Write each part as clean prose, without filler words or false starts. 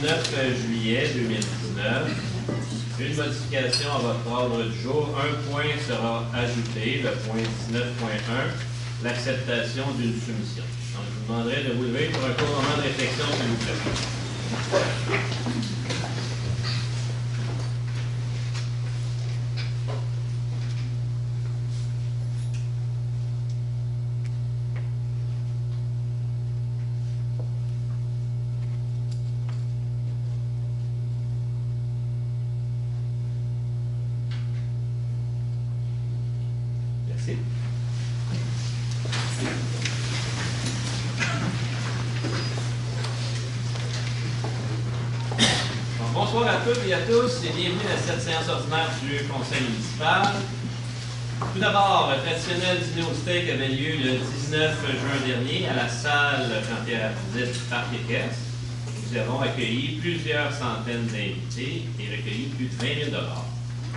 19 juillet 2019. Une modification à votre ordre du jour. Un point sera ajouté, le point 19.1, l'acceptation d'une soumission. Donc, je vous demanderai de vous lever pour un court moment de réflexion, s'il vous plaît. Merci. Bonsoir à toutes et à tous et bienvenue à cette séance ordinaire du Conseil municipal. Tout d'abord, le traditionnel dîner au steak avait lieu le 19 juin dernier à la salle Jean-Pierre Dizet du Parc équestre. Nous avons accueilli plusieurs centaines d'invités et recueilli plus de 20 000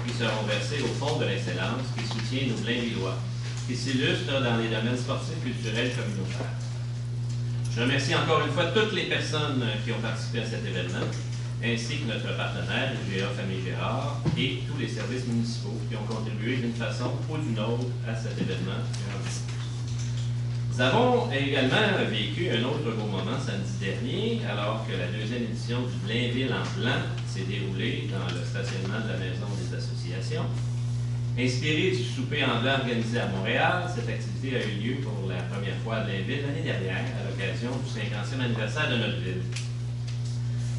qui seront versés au Fonds de l'excellence qui soutient nos Blainvillois, qui s'illustrent dans les domaines sportifs, culturels et communautaires. Je remercie encore une fois toutes les personnes qui ont participé à cet événement, ainsi que notre partenaire, IGA Famille Gérard, et tous les services municipaux qui ont contribué d'une façon ou d'une autre à cet événement. Nous avons également vécu un autre beau moment samedi dernier, alors que la deuxième édition du Blainville en blanc s'est déroulée dans le stationnement de la Maison des associations. Inspirée du souper en blanc organisé à Montréal, cette activité a eu lieu pour la première fois à Blainville l'année dernière, à l'occasion du 50e anniversaire de notre ville.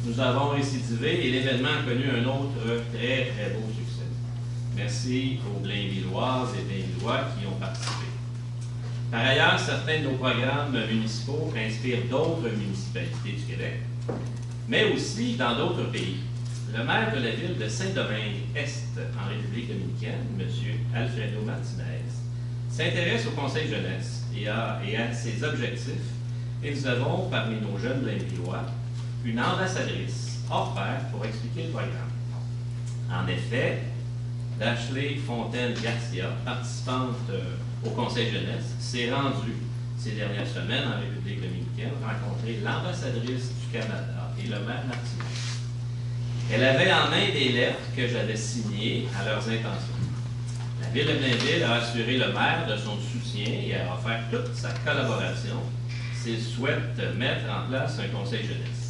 Nous avons récidivé et l'événement a connu un autre très beau succès. Merci aux Blainvilloises et Blainvillois qui ont participé. Par ailleurs, certains de nos programmes municipaux inspirent d'autres municipalités du Québec, mais aussi dans d'autres pays. Le maire de la ville de Saint-Domingue-Est, en République dominicaine, M. Alfredo Martinez, s'intéresse au Conseil jeunesse et à ses objectifs, et nous avons, parmi nos jeunes Blainvillois, une ambassadrice hors pair pour expliquer le programme. En effet, Dashley Fontaine-Garcia, participante au Conseil jeunesse, s'est rendue ces dernières semaines en République dominicaine rencontrer l'ambassadrice du Canada et le maire Martinez. Elle avait en main des lettres que j'avais signées à leurs intentions. La ville de Blainville a assuré le maire de son soutien et a offert toute sa collaboration s'il souhaite mettre en place un conseil jeunesse.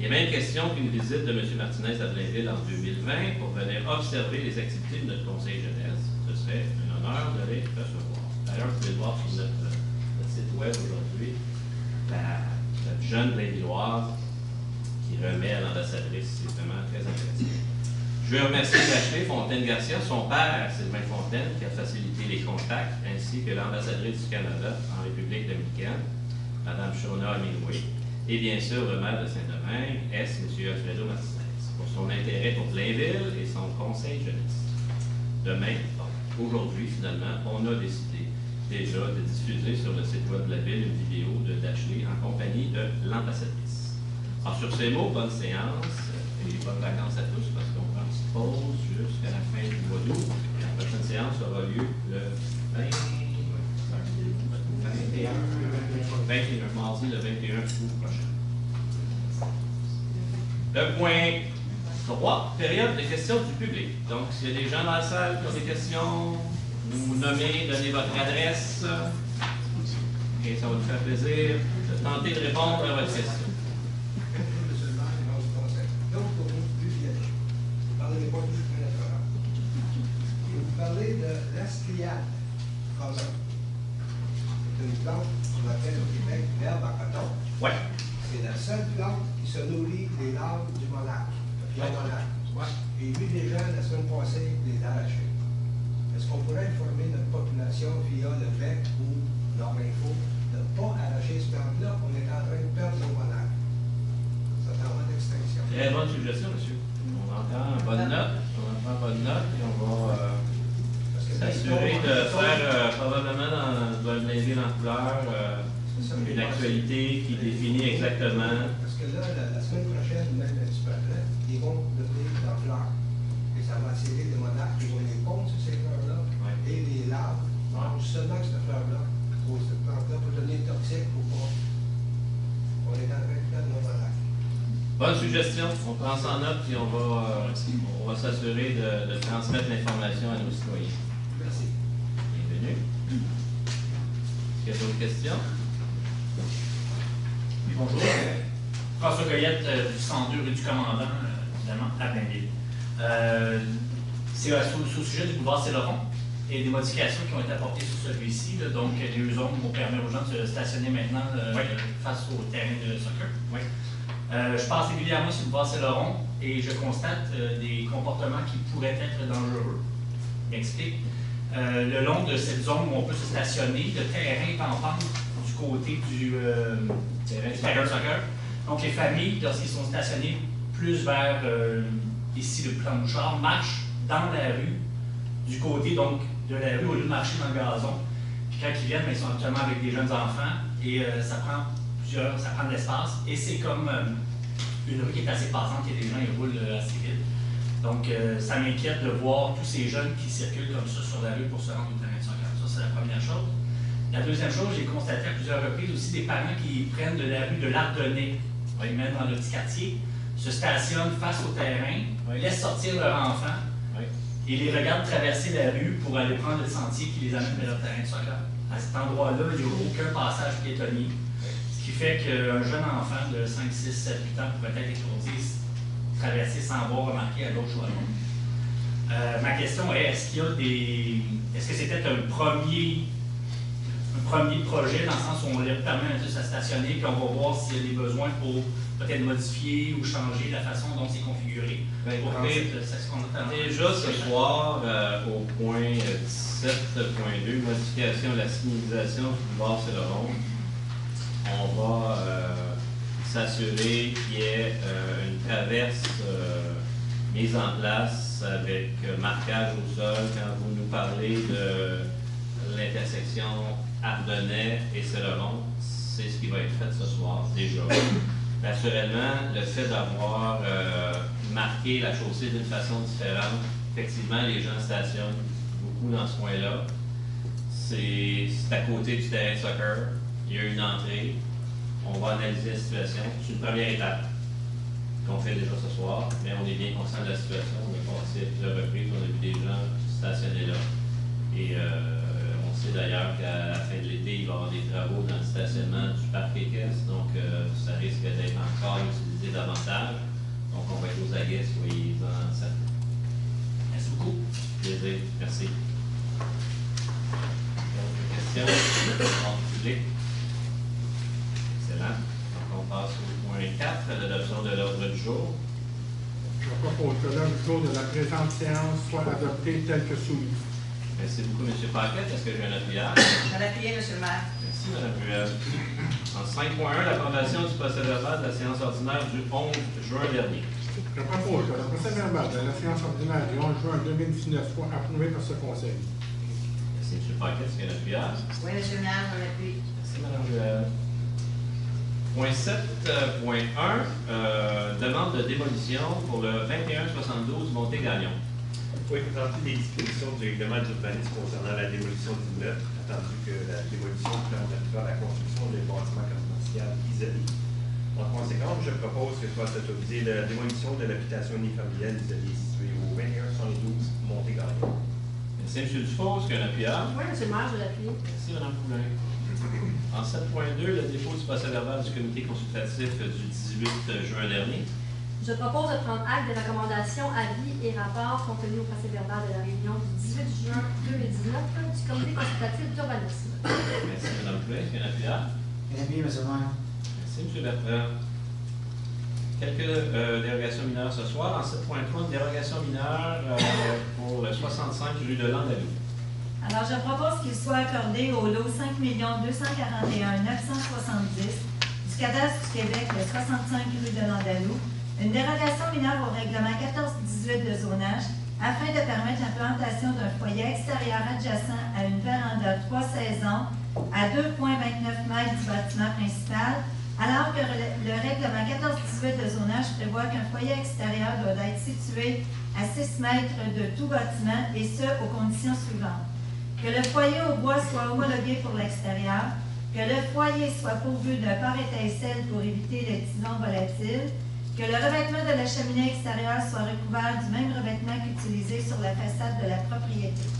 Il est même question qu'une visite de M. Martinez à Blainville en 2020 pour venir observer les activités de notre conseil jeunesse. Ce serait un honneur de les recevoir. D'ailleurs, vous pouvez le voir sur notre site web aujourd'hui, la jeune Blainvilloise qui remet à l'ambassadrice. C'est vraiment très intéressant. Je veux remercier Dashley Fontaine-Garcia, son père, Sylvain Fontaine, qui a facilité les contacts, ainsi que l'ambassadrice du Canada en République dominicaine, Mme Shona Aminoui, et bien sûr le maire de Saint-Domingue, M. Alfredo Martinez, pour son intérêt pour Blainville et son conseil jeunesse. Demain, aujourd'hui finalement, on a décidé déjà de diffuser sur le site web de la ville une vidéo de Dashley en compagnie de l'ambassadrice. Alors, sur ces mots, bonne séance et bonnes vacances à tous parce qu'on prend une petite pause jusqu'à la fin du mois d'août. La prochaine séance aura lieu le 21 mardi, le 21 août prochain. Le point 3, période de questions du public. Donc, s'il y a des gens dans la salle qui ont des questions, vous nommez, donnez votre adresse et ça va nous faire plaisir de tenter de répondre à votre question. Vous parlez de l'astriade. C'est une plante qu'on appelle au Québec l'herbe à coton. Oui. C'est la seule plante qui se nourrit des larves du monarque, le pion monarque. Ouais. J'ai vu des gens la semaine passée les arracher. Est-ce qu'on pourrait informer notre population via le VEC ou Nord-Info de ne pas arracher cette plante-là? On est en train de perdre nos monarques. Ça est en voie d'extinction. Très bonne suggestion, monsieur. On entend bonne note. Et on va s'assurer de faire probablement dans le Blainville en couleur une actualité qui définit exactement. Parce que là, la semaine prochaine, même un petit peu après, ils vont devenir dans fleurs. Et ça va attirer des monarques qui vont les pondre sur ces fleurs-là. Ouais. Et les larves mangent seulement cette fleur-là, ou cette plante-là, pour devenir toxique ou pas. On est en train de perdre nos monarques. Bonne suggestion. On prend ça en note et on va s'assurer de transmettre l'information à nos citoyens. Merci. Bienvenue. Est-ce qu'il y a d'autres questions? Oui, bonjour. François Goyette, du 102 rue du Commandant, évidemment, à Blainville. C'est au sujet du boulevard Saint-Laurent et des modifications qui ont été apportées sur celui-ci. Donc, les zones vont permettre aux gens de se stationner maintenant face au terrain de soccer. Oui. Je passe régulièrement sur le boulevard Saint-Laurent et je constate des comportements qui pourraient être dangereux. Je m'explique. Le long de cette zone où on peut se stationner, le terrain est en pente du côté du terrain de soccer. Donc, les familles, lorsqu'ils sont stationnés plus vers ici le plan Bouchard, marchent dans la rue, du côté donc de la rue, au lieu de marcher dans le gazon. Puis quand ils viennent, ils sont actuellement avec des jeunes enfants et ça prend de l'espace. Et c'est comme une rue qui est assez passante, il y a des gens qui roulent assez vite. Donc, ça m'inquiète de voir tous ces jeunes qui circulent comme ça sur la rue pour se rendre au terrain de soccer. Ça, c'est la première chose. La deuxième chose, j'ai constaté à plusieurs reprises aussi des parents qui prennent de la rue de l'Ardennais, même dans le petit quartier, se stationnent face au terrain, laissent sortir leur enfant et les regardent traverser la rue pour aller prendre le sentier qui les amène vers leur terrain de soccer. À cet endroit-là, il n'y a aucun passage piétonnier. Ce qui fait qu'un jeune enfant de 5, 6, 7, 8 ans pourrait être étourdi, traverser sans voir remarquer à gauche ou à droite. Ma question est, est-ce que c'était un premier projet, dans le sens où on leur permet de se stationner, puis on va voir s'il y a des besoins pour peut-être modifier ou changer la façon dont c'est configuré. Déjà ce soir, au point 17.2, modification de la signalisation du boulevard Saint-Laurent, on va s'assurer qu'il y ait une traverse mise en place avec marquage au sol quand vous nous parlez de l'intersection Ardennais et Saint-Laurent. C'est ce qui va être fait ce soir déjà. Naturellement, le fait d'avoir marqué la chaussée d'une façon différente, effectivement, les gens stationnent beaucoup dans ce coin-là. C'est à côté du terrain de soccer. Il y a une entrée. On va analyser la situation. C'est une première étape qu'on fait déjà ce soir, mais on est bien conscient de la situation. On a passé à plusieurs reprises, on a vu des gens stationner là. Et on sait d'ailleurs qu'à la fin de l'été, il va y avoir des travaux dans le stationnement du parc équestre, donc ça risque d'être encore utilisé davantage. Donc on va être aux aguets, soyez-en certains. Merci beaucoup. Plaisir. Merci. D'autres questions? En public? Excellent. Donc on passe au point 4, l'adoption de l'ordre du jour. Je propose que l'ordre du jour de la présente séance soit adopté tel que soumis. Merci beaucoup, M. Paquette. Est-ce que j'ai un appuyage? Je vais appuyer, M. le maire. Merci, Mme Ruel. En 5.1, l'approbation du procès-verbal de la séance ordinaire du 11 juin dernier. Je propose que le procès-verbal de la séance ordinaire du 11 juin 2019 soit approuvé par ce Conseil. Merci, M. Paquette. Est-ce qu'il y a un appuyage? Oui, M. le maire, je l'appuie. Merci, Mme Ruel. Point 7.1, demande de démolition pour le 2172 Montée-Gagnon. Oui, présenter les dispositions du règlement d'urbanisme concernant la démolition d'immeubles, attendu que la démolition permettra la construction des bâtiments commerciaux isolés. En conséquence, je propose que soit autorisée la démolition de l'habitation unifamiliale isolée située au 2172 Montée-Gagnon. Merci, M. Dufault. Est-ce qu'il y a un appuyage? Oui, M. le maire, je l'appuie. Merci, Mme Poulain. En 7.2, le dépôt du procès-verbal du comité consultatif du 18 juin dernier. Je propose de prendre acte des recommandations, avis et rapports contenus au procès-verbal de la réunion du 18 juin 2019 du comité consultatif d'urbanisme. Merci, Mme Poulain. Est-ce qu'il y a un appuyage? Bien appuyé, M. le maire. Merci, M. Bertrand. Quelques dérogations mineures ce soir. En 7.3, une dérogation mineure pour le 65 rue de Landalou. Alors, je propose qu'il soit accordé au lot 5 241 970 du cadastre du Québec, le 65 rue de Landalou, une dérogation mineure au règlement 1418 de zonage afin de permettre l'implantation d'un foyer extérieur adjacent à une véranda 3 saisons à 2,29 mètres du bâtiment principal, alors que le règlement 1418 de zonage prévoit qu'un foyer extérieur doit être situé à 6 mètres de tout bâtiment, et ce, aux conditions suivantes. Que le foyer au bois soit homologué pour l'extérieur, que le foyer soit pourvu d'un pare-étincelle pour éviter les tisons volatiles, Que le revêtement de la cheminée extérieure soit recouvert du même revêtement qu'utilisé sur la façade de la propriété.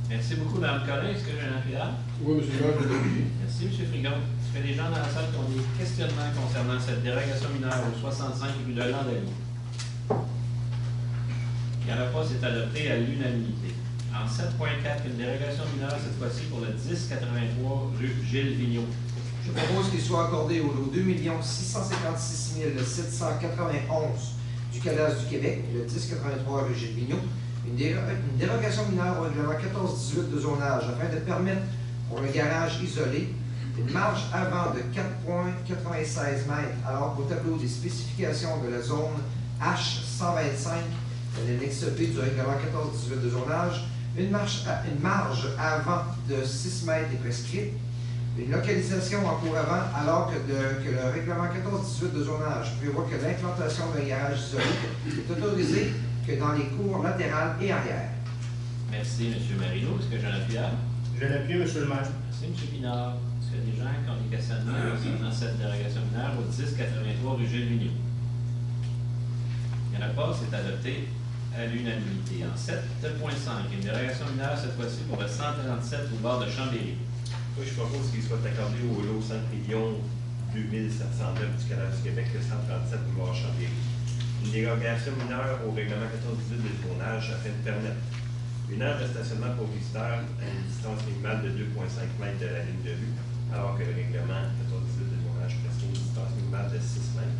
Merci beaucoup, Mme Collin. Est-ce que j'ai un fiable? Oui, M. le maire, je l'ai appuyé. Merci, M. Frigon. Est-ce qu'il y a des gens dans la salle qui ont des questionnements concernant cette dérogation mineure au 65 rue de Landelier? Il n'y en a pas, c'est adopté à l'unanimité. En 7.4, une dérogation mineure, cette fois-ci pour le 1083 rue Gilles Vigneault. Je propose qu'il soit accordé au lot 2 656 791 du cadastre du Québec, le 1083 rue Gilles Vigneault, une dérogation mineure au règlement 1418 de zonage afin de permettre pour le garage isolé une marge avant de 4,96 mètres, alors qu'au tableau des spécifications de la zone H125 de l'annexe B du règlement 1418 de zonage, une marge avant de 6 mètres est prescrite. Une localisation en cours avant, alors que le règlement 1418 de zonage prévoit que l'implantation d'un garage isolé est autorisée que dans les cours latérales et arrière. Merci, M. Marino. Est-ce que j'ai un fiable? Je l'ai appuyé, M. le maire. Merci, M. Pinard. Est-ce qu'il y a des gens qui ont des questionnements concernant cette dérogation mineure au 1083 rue Gilles Vigneault? Il n'y en a pas, c'est adopté à l'unanimité. En 7.5, une dérogation mineure, cette fois-ci pour le 137 boulevard de Chambéry. Oui, je propose qu'il soit accordé au lot 5 2709 du Canada du Québec, le 137 boulevard Chambéry. Une dérogation mineure au règlement 1418 de zonage afin de permettre une aire de stationnement pour visiteurs à une distance minimale de 2,5 mètres de la ligne de vue, alors que le règlement 1418 de zonage prescrit une distance minimale de 6 mètres.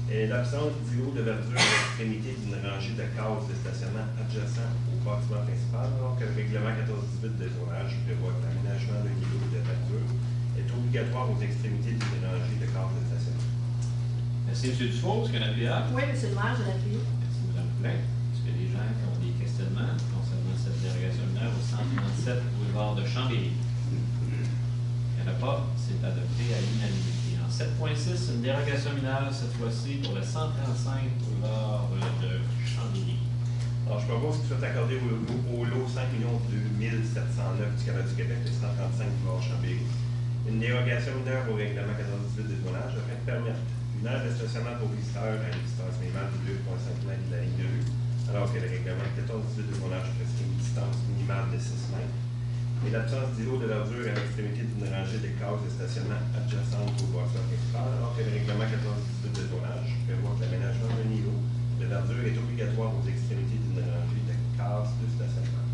Et l'absence d'îlots de verdure à l'extrémité d'une rangée de cases de stationnement adjacent au bâtiment principal, alors que le règlement 1418 de zonage prévoit que l'aménagement d'un îlot de verdure est obligatoire aux extrémités d'une rangée de cases de stationnement. Merci, M. Dufault. Est-ce qu'il y a un fiable? Oui, M. le maire, je l'ai appuyé. Merci, Mme Poulin. Est-ce qu'il y a des gens qui ont des questionnements concernant cette dérogation mineure au 137 boulevard de Chambéry? Il n'y en a pas, c'est adopté à l'unanimité. En 7.6, une dérogation mineure, cette fois-ci pour le 135 boulevard de Chambéry. Alors, je propose qu'il soit accordé au lot 5 2709 du Canada du Québec, le 135 boulevard Chambéry. Une dérogation mineure au règlement 1418 de zonage afin de permettre une aire de stationnement pour visiteurs à une distance minimale de 2,5 mètres de la ligne de vue, alors que le règlement 1418 de zonage prescrit une distance minimale de 6 mètres. Et l'absence d'îlots de verdure à l'extrémité d'une rangée de cases de stationnement adjacentes au bâtiment principal, alors que le règlement 1418 de zonage prévoit que l'aménagement d'un îlot de verdure est obligatoire aux extrémités d'une rangée de cases de stationnement.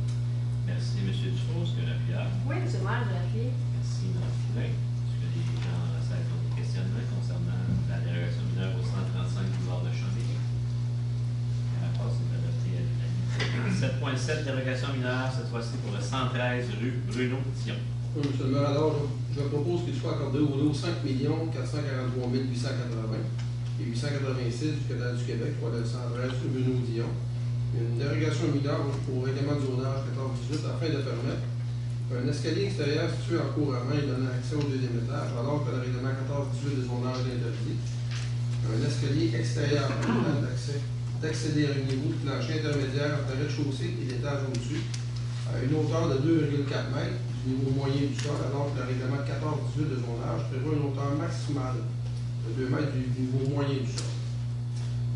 Merci, M. Dufault. Est-ce qu'il y a un fiable? Oui, M. le maire, je l'ai appuyé. Merci, Mme Poulin. Est-ce qu'il y a des gens dans la salle qui ont des questionnements concernant la dérogation mineure au 135 boulevard de Chambéry? Il n'y en a pas, c'est adopté à l'unanimité. 7.7, dérogation mineure, cette fois-ci pour le 113 rue Bruno Dion. Oui, M. le maire, alors, je propose qu'il soit accordé au lot 5 443 880 et 886 du Canada du Québec, pour le 113 rue Bruno Dion. Une dérogation mineure au règlement de zonage 1418 afin de permettre un escalier extérieur situé en cours avant et donnant accès au deuxième étage, alors que le règlement 1418 de zonage l'interdit. Un escalier extérieur permettant d'accéder à un niveau de plancher intermédiaire entre le rez-de-chaussée et l'étage au-dessus, à une hauteur de 2,4 mètres du niveau moyen du sol, alors que le règlement 1418 de zonage prévoit une hauteur maximale de 2 mètres du niveau moyen du sol.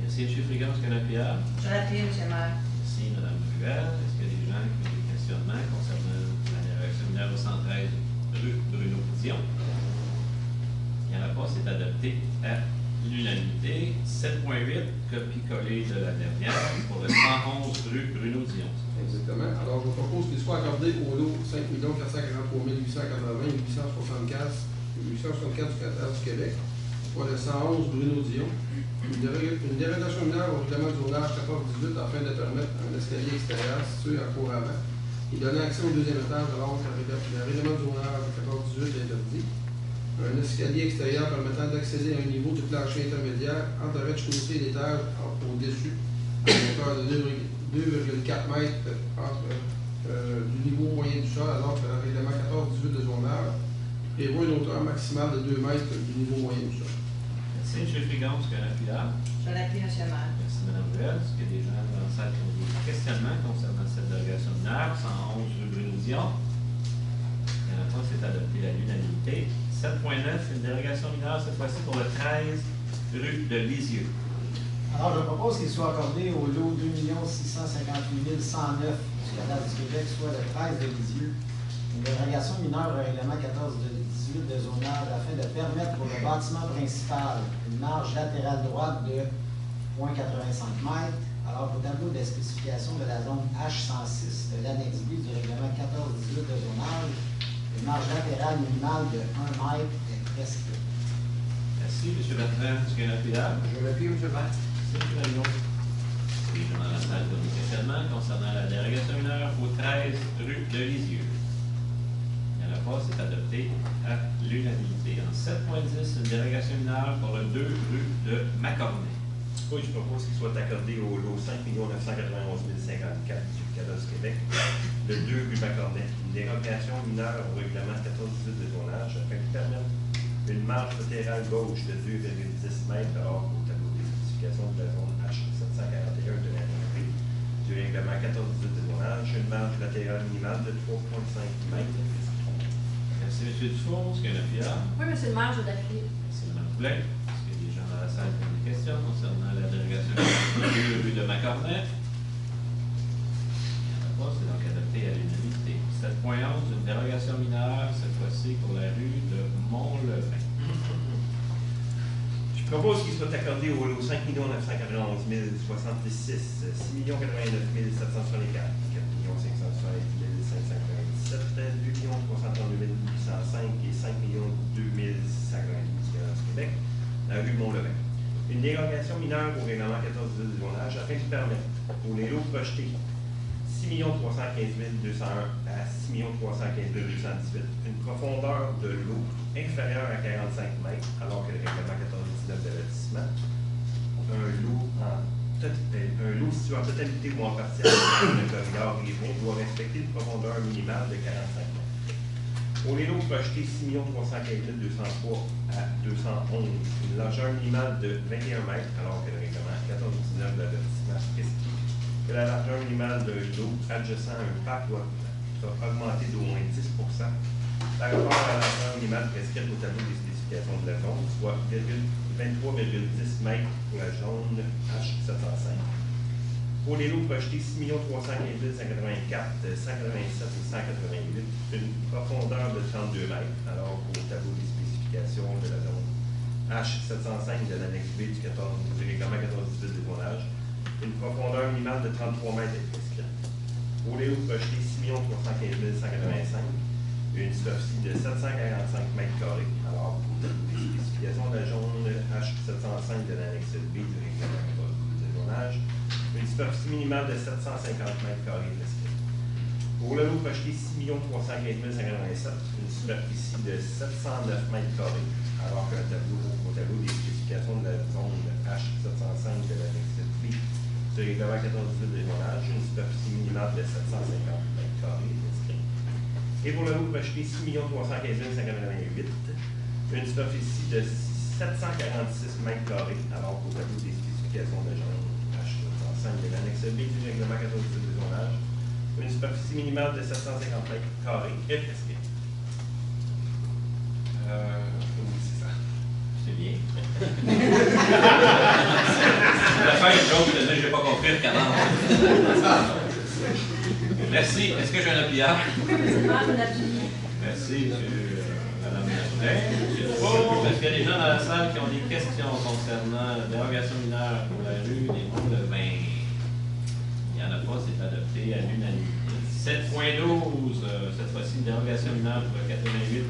Merci, M. Frigon. Est-ce qu'il y a un fiable? Je l'ai appuyé, M. le maire. Merci, Mme Ruel. Est-ce qu'il y a des gens qui ont des questionnements concernant la dérogation mineure au 113 rue Bruno Dion? Il n'y en a pas, c'est adopté à l'unanimité. 7.8, copie-collée de la dernière pour le 111 rue Bruno Dion. Exactement. Alors, je propose qu'il soit accordé au lot 5 443 880 et 875 du Canada du Québec, pour le 111 Bruno Dion. Une dérogation mineure au règlement de zonage 1418 afin de permettre un escalier extérieur situé en cours avant et donner accès au deuxième étage alors que le règlement de zonage 1418 est interdit. Un escalier extérieur permettant d'accéder à un niveau de plancher intermédiaire entre le rez-de-chaussée et l'étage au-dessus à une hauteur de 2,4 mètres du niveau moyen du sol, alors que le règlement 1418 de zonage prévoit une hauteur maximale de 2 mètres du niveau moyen du sol. Merci, M. Frigon. Est-ce qu'il y a un fiable? Je l'ai appuyé, M. le maire. Merci, Mme Ruel. Est-ce qu'il y a des gens dans la salle qui ont des questionnements concernant cette dérogation mineure? 111 rue Bruno Dion. Il n'y en a pas, c'est adopté à l'unanimité. 7.9, une dérogation mineure, cette fois-ci pour le 13 rue de Lisieux. Alors, je propose qu'il soit accordé au lot 2 658 109 du cadastre du Québec, soit le 13 de Lisieux, une dérogation mineure au règlement 14 de 18 de zonage afin de permettre pour le bâtiment principal une marge latérale droite de 0,85 m, alors qu'au tableau de spécification de la zone H106 de l'annexe B du règlement 14-18 de zonage, une marge latérale minimale de 1 m est prescrite. Merci, M. Bertrand. Est-ce qu'il y a un appuyable? Je l'appuie, M. le maire. Merci, M. Lagon. Les gens dans la salle pour des questionnements concernant la dérogation mineure au 13 rue de Lisieux. Il n'y en a pas, c'est adopté à l'unanimité. En 7.10, une dérogation mineure pour le 2 rue de Macornet. Oui, je propose qu'il soit accordé au lot 5 991 054 du cadastre du Québec, le 2 rue Macornet, une dérogation mineure au règlement 14-18 de zonage afin de permettre une marge latérale gauche de 2,10 m alors qu'au tableau des spécifications de la zone H741 de l'ANP du règlement 14-18 de zonage, une marge latérale minimale de 3,5 m. Merci, M. Dufour. Est-ce qu'il y a un appuyable? Oui, M. le maire, je l'appuie. Merci, Mme Poulet. Est-ce qu'il y a des gens dans la salle qui ont des questions concernant la dérogation mineure rue de Macornet? Il n'y en a pas, c'est donc adopté à l'unanimité. 7.11, une dérogation mineure, cette fois-ci pour la rue de Mont-Levin. Je propose qu'il soit accordé au lot 5 991 066, 6 089 764, 4 570 597, 2 332 805 et 5 2 190 du Québec, la rue Mont-Levin. Une dérogation mineure au règlement 14 du zonage afin de permettre pour les lots projetés 6 315 201 à 6 315 218, une profondeur de l'eau inférieure à 45 mètres, alors que le règlement 14-19 de lotissement, un lot situé en totalité ou en partie dans le corridor riverain doit respecter une profondeur minimale de 45 mètres. Pour les lots projetés 6 315 203 à 211, une largeur minimale de 21 mètres, alors que le règlement 14-19 de lotissement prescrit que la largeur minimale de l'eau adjacent à un parc doit augmenter d'au moins 10 par rapport à la largeur minimale prescrite au tableau des spécifications de la zone, soit 23,10 mètres pour la zone H705. Pour les lots projetés 6 315 184, 187 et 188, une profondeur de 32 mètres, alors qu'au tableau des spécifications de la zone H705 de l'annexe B du règlement 14-18 de zonage, une profondeur minimale de 33 mètres est prescrite. Pour les lots projetés 6 315 185, une superficie de 745 mètres carrés, alors qu'au tableau des spécifications de la zone H705 de l'annexe B du règlement 14 de zonage, une superficie minimale de 750 mètres carrés prescrite. Pour le lot projeté 6 315 187, une superficie de 709 mètres carrés, alors qu'au tableau des spécifications de la zone H705 de l'annexe B du règlement 14-18 de zonage, une superficie minimale de 750 mètres carrés prescrite. Et pour le lot projeté 6 315 188, une superficie de 746 mètres carrés, alors qu'au tableau des spécifications de la zone H705 de l'annexe B du règlement 14-18 de zonage, une superficie minimale de 750 mètres carrés est prescrite. C'est ça. C'est bien. La fin est chose, je n'ai pas compris le cadre. Merci. Est-ce que j'ai un appuyable? Oui, M. le maire, je l'appuie. Merci, Mme Lafrey. Est-ce qu'il y a des gens dans la salle qui ont des questions concernant la dérogation mineure pour la rue des Monts-Levin? Il n'y en a pas, c'est adopté à l'unanimité. 7.12, cette fois-ci, une dérogation mineure pour le 88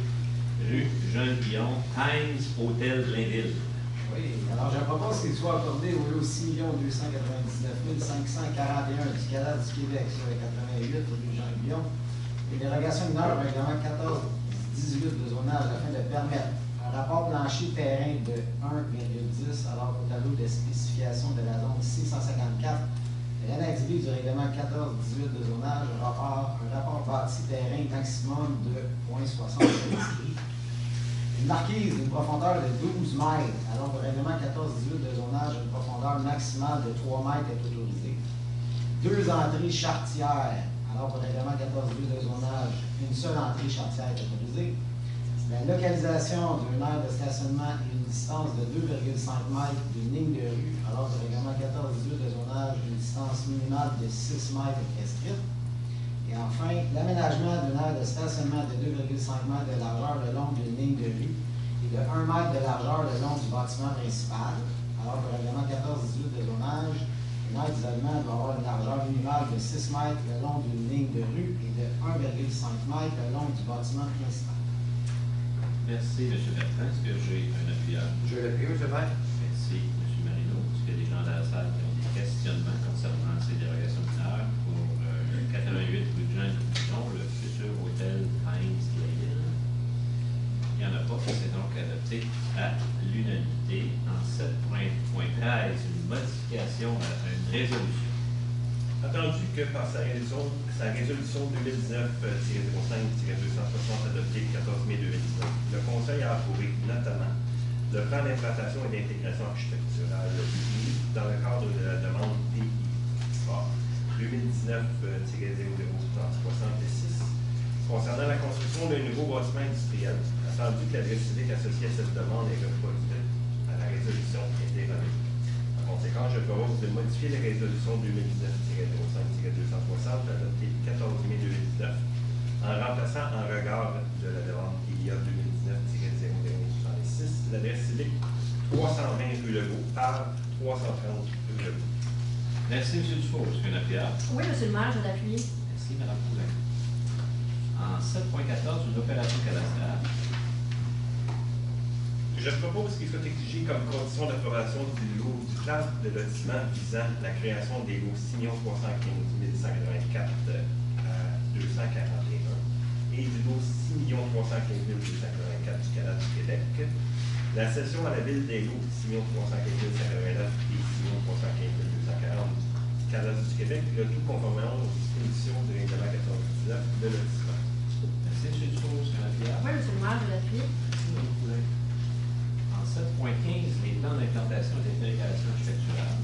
rue Jean-Guillon, Times Hôtel Blainville. Oui, alors je propose qu'il soit accordé au lot 6 299 541 du cadastre du Québec, sur le 88 rue Jean-Guillon, une dérogation mineure au règlement 14-18 de zonage afin de permettre un rapport plancher terrain de 1,10 alors qu'au tableau de spécification de la zone 654 de l'annexe B du règlement 14-18 de zonage, un rapport bâti terrain maximum de 0,60 m. Une marquise d'une profondeur de 12 mètres, alors qu'au règlement 14-18 de zonage, une profondeur maximale de 3 mètres est autorisée. 2 entrées charretières, alors qu'au règlement 14-18 de zonage, une seule entrée charretière est autorisée. La localisation d'une aire de stationnement et une distance de 2,5 mètres d'une ligne de rue, alors qu'au règlement minimale de 6 mètres est prescrite. Et enfin, l'aménagement d'une aire de stationnement de 2,5 mètres de largeur le long d'une ligne de rue et de 1 mètre de largeur le long du bâtiment principal, alors que le règlement 14-18 de zonage, une aire d'isolement doit avoir une largeur minimale de 6 mètres le long d'une ligne de rue et de 1,5 mètres le long du bâtiment principal. Merci, M. Bertrand. Est-ce que j'ai un appuyeur? Je l'appuie, M. le maire. Merci, M. Marino. Est-ce qu'il y a des gens dans la salle qui ont des questionnements concernant ces dérogations mineures pour le 88 rue de Jean Dubuisson, le futur hôtel Times de la ville? Il n'y en a pas, c'est donc adopté à l'unanimité. En 7.13, une modification à une résolution. Attendu que par sa résolution 2019-05-260 adoptée le 14 mai 2019, le Conseil a approuvé notamment le plan d'implantation et d'intégration architecturale dans le cadre de la demande DI 2019-00-3066 concernant la construction d'un nouveau bâtiment industriel, attendu que l'adresse civique associée à cette demande est reproduite à la résolution intervenue. En conséquence, je propose de modifier la résolution 2019-05-260 adoptée le 14 mai 2019 en remplaçant en regard de la demande IIA 2019-00-66 l'adresse civique 320 rue Legault par 330 rue Legault. Merci, M. Dufault. Est-ce qu'il y a un appuyeur? Oui, M. le maire, je l'appuie. Merci, Mme Poulin. En 7.14, une opération cadastrale. Je propose qu'il soit exigé comme condition d'approbation du plan de lotissement visant la création des lots 6 315 184 à 241 et du lot 6 315 284 du Canada du Québec, la cession à la ville des lots 6 315 189 et 6 315 240 du Canada du Québec, le tout conformément aux dispositions du règlement 99 de lotissement. Merci, M. Dufault. Est-ce qu'il y a un appuyeur? Oui, M. le maire, je l'appuie. Merci, Mme Poulin. En 7.15, les plans d'implantation et d'intégration architecturale.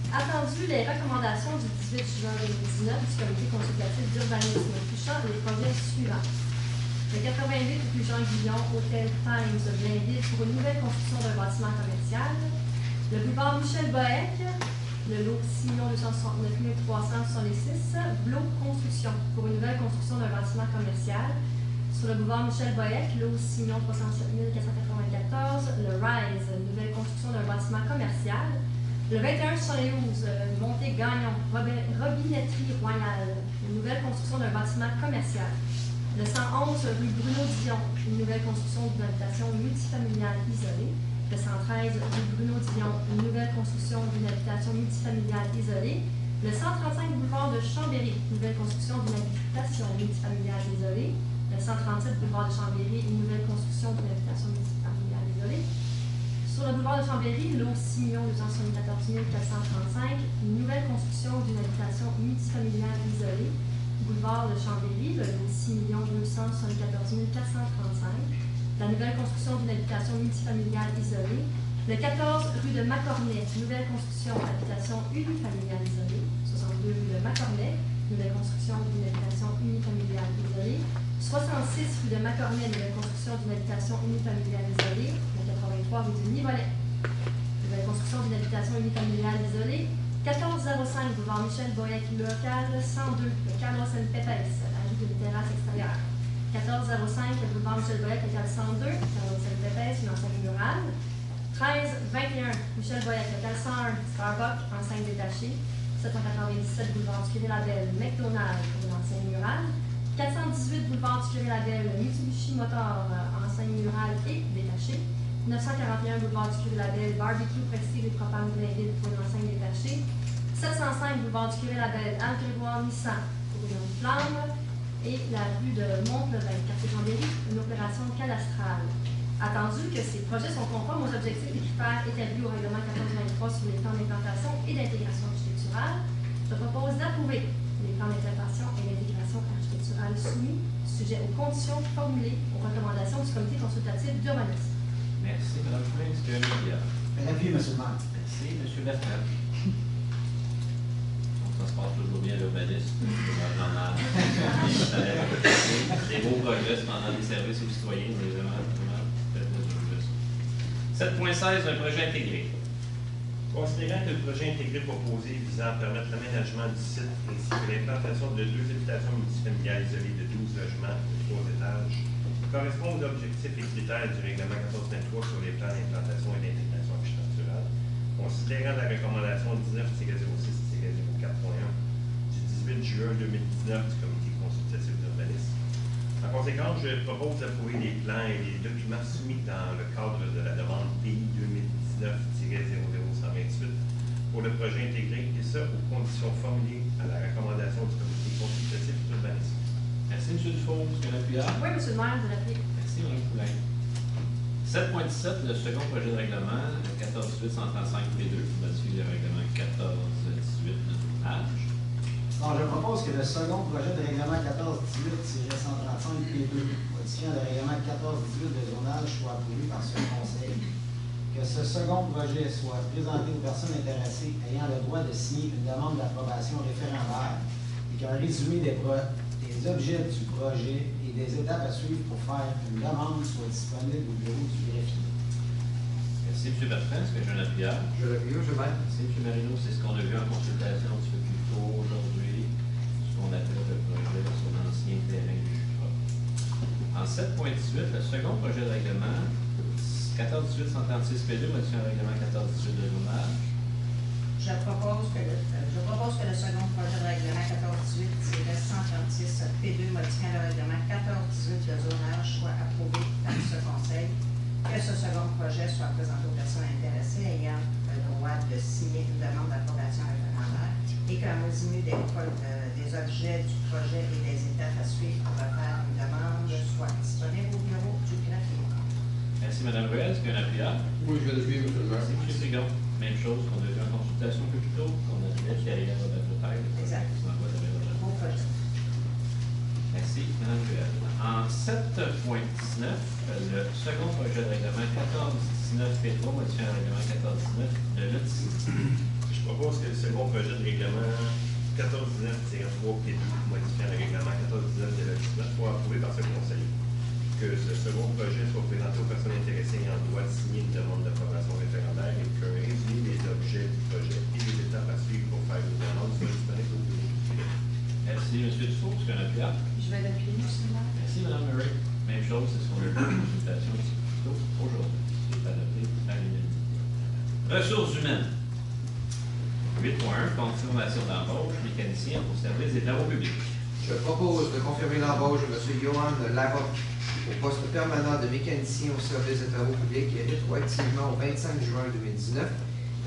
Attendu les recommandations du 18 juin 2019 du comité consultatif d'urbanisme touchant les projets suivants. Le 88 rue Jean-Guillon, Hôtel Times de Blainville pour une nouvelle construction d'un bâtiment commercial. Le boulevard Michel-Bohec, le lot 6 269 366, Bloc Construction pour une nouvelle construction d'un bâtiment commercial. Sur le boulevard Michel-Bohec, lot 6 307 494, le RISE, une nouvelle construction d'un bâtiment commercial. Le 21-72, Montée-Gagnon, Robinetterie Royale, une nouvelle construction d'un bâtiment commercial. Le 111, rue Bruno-Dion, une nouvelle construction d'une habitation multifamiliale isolée. Le 113, rue Bruno-Dion, une nouvelle construction d'une habitation multifamiliale isolée. Le 135, boulevard de Chambéry, une nouvelle construction d'une habitation multifamiliale isolée. Le 137, boulevard de Chambéry, une nouvelle construction d'une habitation multifamiliale isolée. Sur le boulevard de Chambéry, lot 6 274 435, une nouvelle construction d'une habitation multifamiliale isolée. Boulevard de Chambéry, le lot 6 274 435, la nouvelle construction d'une habitation multifamiliale isolée. Le 14 rue de Macornet, nouvelle construction habitation unifamiliale isolée. 62 rue de Macornet, nouvelle construction d'une habitation unifamiliale isolée. 66 rue de Macornet, nouvelle construction d'une habitation unifamiliale isolée. Le 83 rue du Nivolet, nouvelle construction d'une habitation unifamiliale isolée. 1405 boulevard Michel-Bohec, local 102, le cadre Seine-Pépès, ajout d'une terrasse extérieure. 1405 boulevard Michel-Bohec, local 102, cadre Seine-Pépès, une enseigne murale. 1321 Michel-Bohec, local 101, Starbucks, enseigne détachée. 797 boulevard du Curé-Labelle, McDonald's, une enseigne murale. 418 boulevard du Curé-Labelle, Mitsubishi Motor, enseigne murale et détachée. 941 boulevard du Curé-Labelle, barbecue Prestige et propane Blainville pour une enseigne détachée. 705 boulevard du Curé-Labelle, Al-Grégoire Nissan pour une flamme. Et la rue de Mont-Plevin, quartier Chambéry, une opération cadastrale. Attendu que ces projets sont conformes aux objectifs et critères établis au règlement 1423 sur les plans d'implantation et d'intégration architecturale, je propose d'approuver les plans d'implantation et d'intégration architecturale soumis, sujet aux conditions formulées aux recommandations du comité consultatif d'urbanisme. Merci, Mme Poulin. Est-ce qu'il y a un appuyeur? Un appui, M. le maire. Merci, M. Bertrand. Ça se passe toujours bien à l'urbanisme. Des beaux progrès pendant des services aux citoyens. On est vraiment très heureux de ça. 7.16, un projet intégré. Considérant que le projet intégré proposé visant à permettre l'aménagement du site ainsi que l'implantation de 2 habitations multifamiliales isolées de 12 logements de 3 étages correspond aux objectifs et critères du règlement 1423 sur les plans d'implantation et d'intégration architecturale, considérant la recommandation 19-06-04.1 du 18 juin 2019 du Comité consultatif d'urbanisme. En conséquence, je propose d'approuver les plans et les documents soumis dans le cadre de la demande PI 2019-00128 pour le projet intégré, et ce, aux conditions formulées à la recommandation du Comité consultatif d'urbanisme. Merci, M. Dufault. M. Lapierre. Oui, M. le maire, vous l'appelez. Merci, Mme Poulain. 7.17, le second projet de règlement, 14-18-135-P2, qui modifie le règlement 14-18 de zonage. Alors, je propose que le second projet de règlement 14-18-135-P2, modifiant le règlement 14-18 de zonage, soit approuvé par ce Conseil. Que ce second projet soit présenté aux personnes intéressées ayant le droit de signer une demande d'approbation référendaire et qu'un résumé des objets du projet et des étapes à suivre pour faire une demande soit disponible au bureau du greffier. Merci, M. Bertrand. Est-ce que j'ai un appuyeur? Je l'appuie, je vais. Merci, M. Marino. C'est ce qu'on a vu en consultation un petit peu plus tôt aujourd'hui, ce qu'on appelle le projet sur l'ancien terrain du Jutra. En 7.18, le second projet de règlement, 14-18-136-P2, modifiant le règlement 14-18 de zonage. Je propose que le second projet de règlement 14-18-136-P2, modifiant le règlement 14-18 de zonage, soit approuvé par ce Conseil. Que ce second projet soit présenté aux personnes intéressées ayant le droit de signer une demande d'approbation référendaire et qu'un résumé des objets du projet et des étapes à suivre pour faire une demande soit disponible au bureau du greffier. Merci, Mme Ruel. Est-ce qu'il y a un appuyeur? Oui, je vais l'appuyer, M. le maire. Merci, M. Ségon. Même chose qu'on a vu en consultation un peu plus tôt, qu'on a dit qu'il allait y avoir de la Exact. Bon projet. Merci, Mme Ruel. En 7.19, le second projet de règlement 14-19-P3, modifiant le règlement 14-19 de l'UTI. Je propose que le second projet de règlement 14-19-3P2, modifiant le règlement 14-19 de l'UTI, soit approuvé par ce Conseil. Que ce second projet soit présenté aux personnes intéressées ayant le droit de signer une demande d'approbation référendaire et qu'un résumé des objets du projet et des étapes à suivre pour faire une demande soit disponible au bureau du greffier. Merci, M. Dufault. Est-ce qu'il y a un appuyeur? Je vais l'appuyer, M. le maire. Merci, Mme Murray. Même chose, c'est ce qu'on a vu en consultation un petit peu plus tôt aujourd'hui. C'est adopté à l'unanimité. Ressources humaines. 8.1, confirmation d'embauche, mécanicien au service des travaux publics. Je propose de confirmer l'embauche de M. Johan Larocque au poste permanent de mécanicien au service des travaux publics et rétroactivement au 25 juin 2019,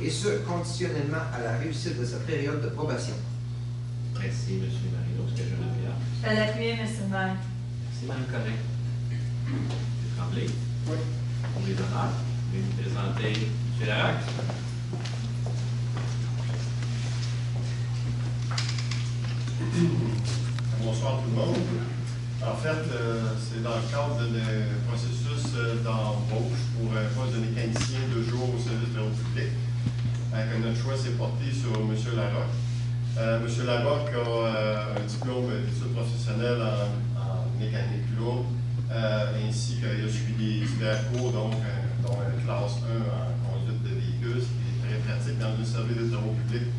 et ce, conditionnellement à la réussite de sa période de probation. Merci, M. Marino. Est-ce que j'ai un appuyeur? Je vais l'appuyer, M. le maire. Merci, Mme Collin. M. Tremblay. Oui. Pour les honneurs, vous pouvez nous présenter M. Larocque. Bonsoir tout le monde. En fait, c'est dans le cadre d'un processus d'embauche pour un poste de mécanicien de jour au service de travaux publics. Notre choix s'est porté sur M. Larocque. M. Larocque a un diplôme d'études professionnelles en mécanique lourde, ainsi qu'il a suivi des divers cours, dont une classe 1 en conduite de véhicules, ce qui est très pratique dans le service des travaux publics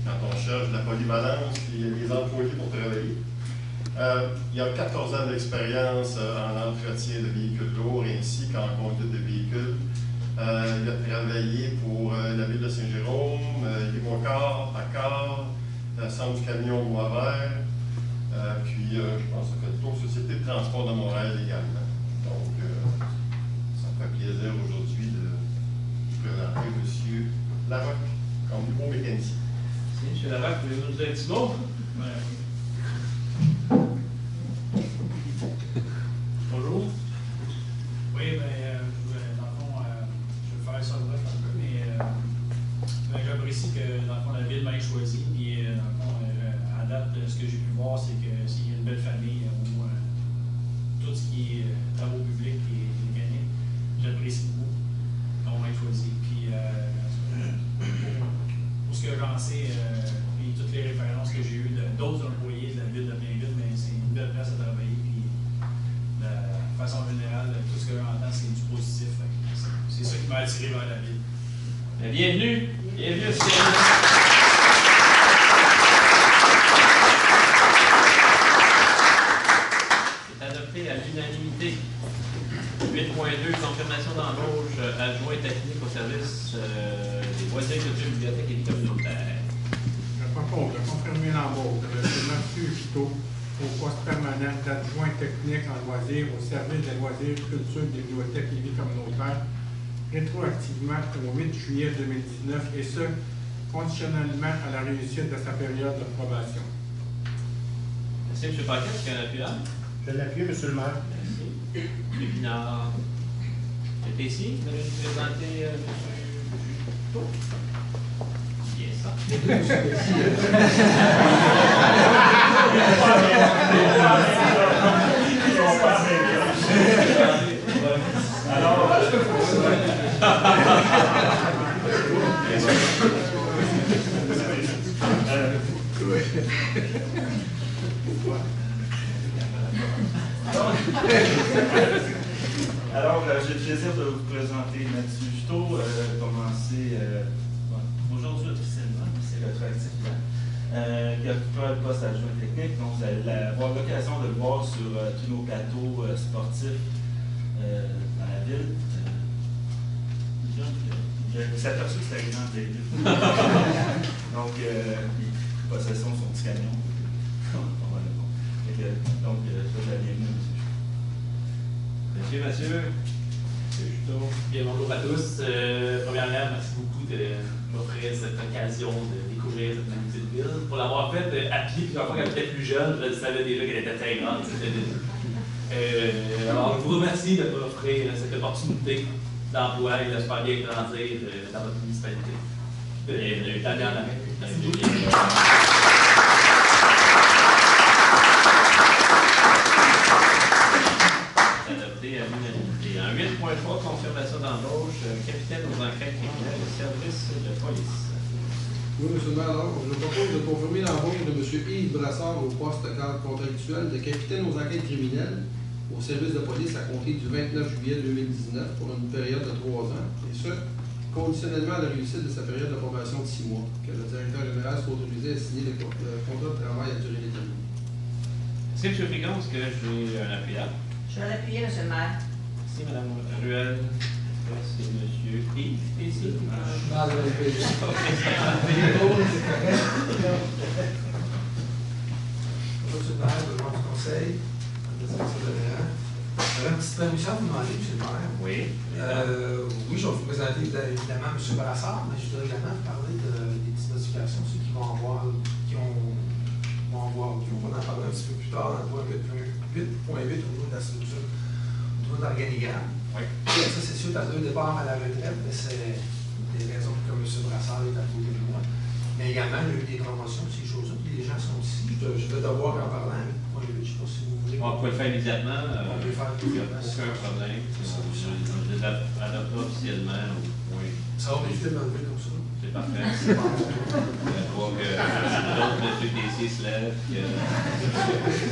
quand on cherche de la polyvalence et les employés pour travailler. Il a 14 ans d'expérience en entretien de véhicules lourds ainsi qu'en conduite de véhicules. Il a travaillé pour la ville de Saint-Jérôme, Yvoncar, Paccard, la Centre du camion Boisvert, puis je pense que ça fait le tour Société de transport de Montréal également. Donc, ça me fait plaisir aujourd'hui de vous présenter M. Larocque comme nouveau mécanicien. Merci, M. Larocque. Pouvez-vous nous dire un petit mot? Bonjour. Oui, bien, dans le fond, je vais faire ça bref un peu, mais j'apprécie que, dans le fond, la ville m'ait choisi. Puis, dans le fond, à date, ce que j'ai pu voir, c'est que s'il y a une belle famille où tout ce qui est travaux publics et mécanique, j'apprécie beaucoup qu'on m'ait choisi. Puis, pour ce que j'en sais, puis toutes les références que j'ai eues d'autres employés de la ville de Blainville, mais c'est une belle place à travailler. De façon générale, tout ce que j'entends, c'est du positif. C'est ça qui m'a attiré vers la ville. Bienvenue. Bienvenue au ciel. C'est adopté à l'unanimité. 8.2, confirmation d'embauche adjoint technique au service des loisirs, culture, bibliothèque et vie communautaire. Je propose de confirmer l'embauche de M. Mathieu Juteau au poste permanent d'adjoint technique en loisirs au service des loisirs, culture, bibliothèque et vie communautaire, rétroactivement au 8 juillet 2019, et ce, conditionnellement à la réussite de sa période de probation. Merci, M. Paquet, est-ce qu'il y a un appuyant? Je l'appuie, M. le maire. Merci. M. Pinard. C'est ici, vous allez nous présenter M. Juteau. Bien ça. Alors, j'ai le plaisir de vous présenter Mathieu Juteau, commencé aujourd'hui officiellement, c'est rétroactif qui occupera le poste d'adjoint technique. Donc, vous allez avoir l'occasion de le voir sur tous nos plateaux sportifs dans la ville. Je s'est aperçu que c'était grand des villes. Donc, il prit possession de son petit camion. Donc, je la bienvenue, Monsieur Mathieu. Juteau. Bien, bonjour à tous. Premièrement, merci beaucoup de m'offrir cette occasion de découvrir cette magnifique ville. Pour l'avoir faite à pied, puis quand j'étais plus jeune, je savais déjà qu'elle était très grande, cette ville. Alors, je vous remercie de m'offrir cette opportunité d'emploi et de super bien grandir dans votre municipalité. Bienvenue. D'année en année. Merci beaucoup. Adopté à l'unanimité. En 8.3, confirmation d'embauche, capitaine aux enquêtes criminelles au service de police. Oui, M. le maire, alors, je propose de confirmer l'embauche de M. Yves Brassard au poste cadre contractuel de capitaine aux enquêtes criminelles au service de police à compter du 29 juillet 2019 pour une période de 3 ans, et ce, conditionnellement à la réussite de sa période de probation de 6 mois, que le directeur général soit autorisé à signer le contrat de travail à durée déterminée. Est-ce que M. Frigon, est-ce que j'ai un appuyant? Je vais l'appuyer, M. le maire. Merci, Mme Ruel. C'est M. Yves ici. Bonjour, M. le maire, le membre du conseil. J'avais une petite permission à vous demander, M. le maire. Oui. Oui, je vais vous présenter évidemment M. Brassard, mais je voudrais également vous parler des petites modifications, ceux qui vont avoir, qui vont en parler un petit peu plus tard dans le point 8.8 au niveau de la structure, au niveau de l'organigramme. Oui. Ça, c'est suite à 2 départs à la retraite, mais c'est des raisons que M. Brassard est à côté de moi. Mais également, il y a eu des promotions, ces choses-là, puis les gens sont ici. Je vais devoir en parler à 8.8, je ne sais pas si vous voulez. On peut le faire immédiatement. On peut le faire immédiatement. Aucun problème. Je les adopte officiellement au point. Ça va m'éviter de m'enlever comme ça. C'est parfait. Je vois que l'autre monsieur ici se lève,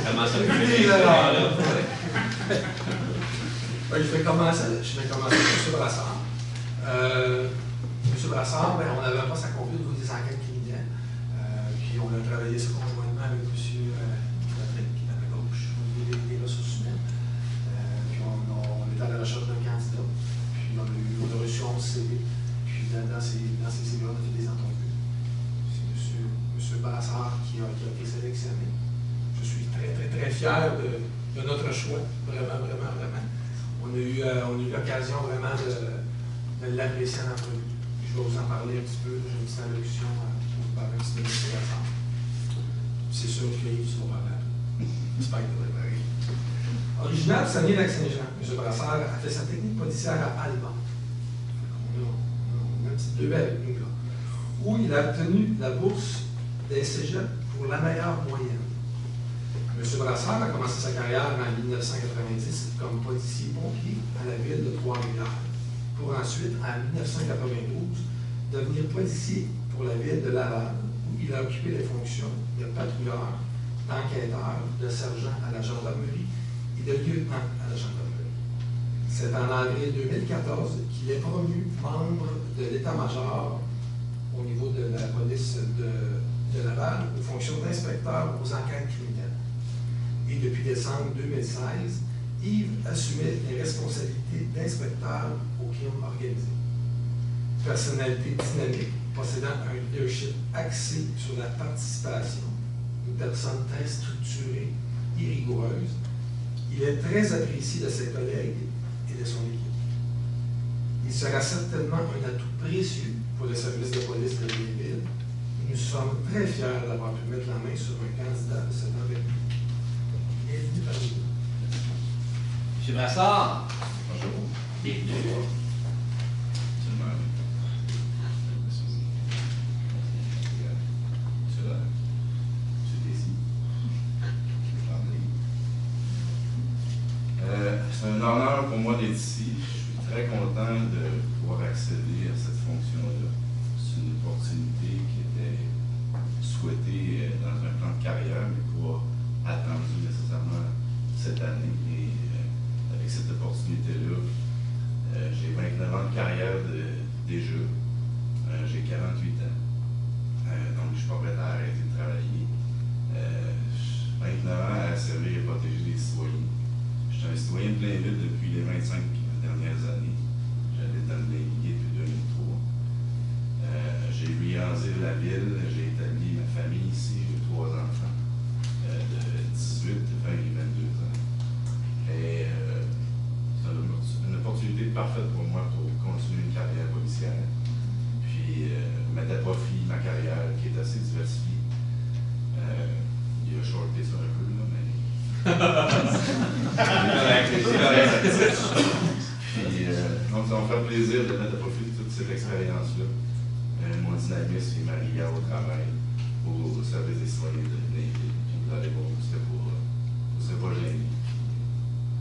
commence à fumer. Je vais commencer avec M. Brassard. M. Brassard, on n'avait pas s'accompli au niveau des enquêtes criminelles. Puis on a travaillé ça conjointement avec M. Patrick, qui est à ma gauche, au niveau des ressources humaines. Puis on est à la recherche d'un candidat. Puis on a reçu 11 CV. Puis dans ces CV, on a fait des entrevues. C'est M. Brassard qui a été sélectionné. Je suis très, très, très fier de notre choix. Vraiment, vraiment, vraiment. On a eu l'occasion vraiment de l'apprécier en entrevue. Je vais vous en parler un petit peu. J'ai une petite allocution pour vous parler un petit peu de M. Brassard. C'est sûr que Yves sera malade. J'espère qu'il devrait pareil. Originaire de Saguenay-Lac-Saint-Jean, M. Brassard a fait sa technique policière à Alban. On a un petit bébé avec nous là. Où il a obtenu la bourse des cégeps pour la meilleure moyenne. M. Brassard a commencé sa carrière en 1990 comme policier-pompier à la ville de Trois-Rivières, pour ensuite, en 1992, devenir policier pour la ville de Laval, où il a occupé les fonctions de patrouilleur, d'enquêteur, de sergent à la gendarmerie et de lieutenant à la gendarmerie. C'est en avril 2014 qu'il est promu membre de l'état-major au niveau de la police de Laval aux fonctions d'inspecteur aux enquêtes criminelles. Et depuis décembre 2016, Yves assumait les responsabilités d'inspecteur au crime organisé. Personnalité dynamique, possédant un leadership axé sur la participation, une personne très structurée et rigoureuse, il est très apprécié de ses collègues et de son équipe. Il sera certainement un atout précieux pour le service de police de Blainville. Nous sommes très fiers d'avoir pu mettre la main sur un candidat de cette envergure. Bienvenue parmi nous. M. Brassard. Bonjour. Bienvenue. C'est un honneur pour moi d'être ici. Je suis très content de pouvoir accéder à cette fonction-là. C'est une opportunité qui était souhaitée dans un plan de carrière, mais pas attendue nécessairement cette année. Et avec cette opportunité-là, j'ai 29 ans de carrière déjà. J'ai 48 ans. Donc, je suis pas prêt à arrêter de travailler. 29 ans à servir et protéger les citoyens. Je suis un citoyen de Blainville depuis les 25 dernières années. J'habite dans le Blainvilliers depuis 2003. J'ai réalisé la ville, j'ai établi ma famille ici, j'ai 3 enfants de 18, 20 et 22 ans. Et c'est une opportunité parfaite pour moi pour continuer une carrière policière. Puis mettre à profit ma carrière qui est assez diversifiée. Il a shorté ça un peu, là, mais. Puis, donc, ça va me faire plaisir de mettre à profit de toute cette expérience-là. Mon dynamisme et ma rigueur au travail, au service des citoyens de Blainville. Puis vous allez voir, vous ne serez pas gêné.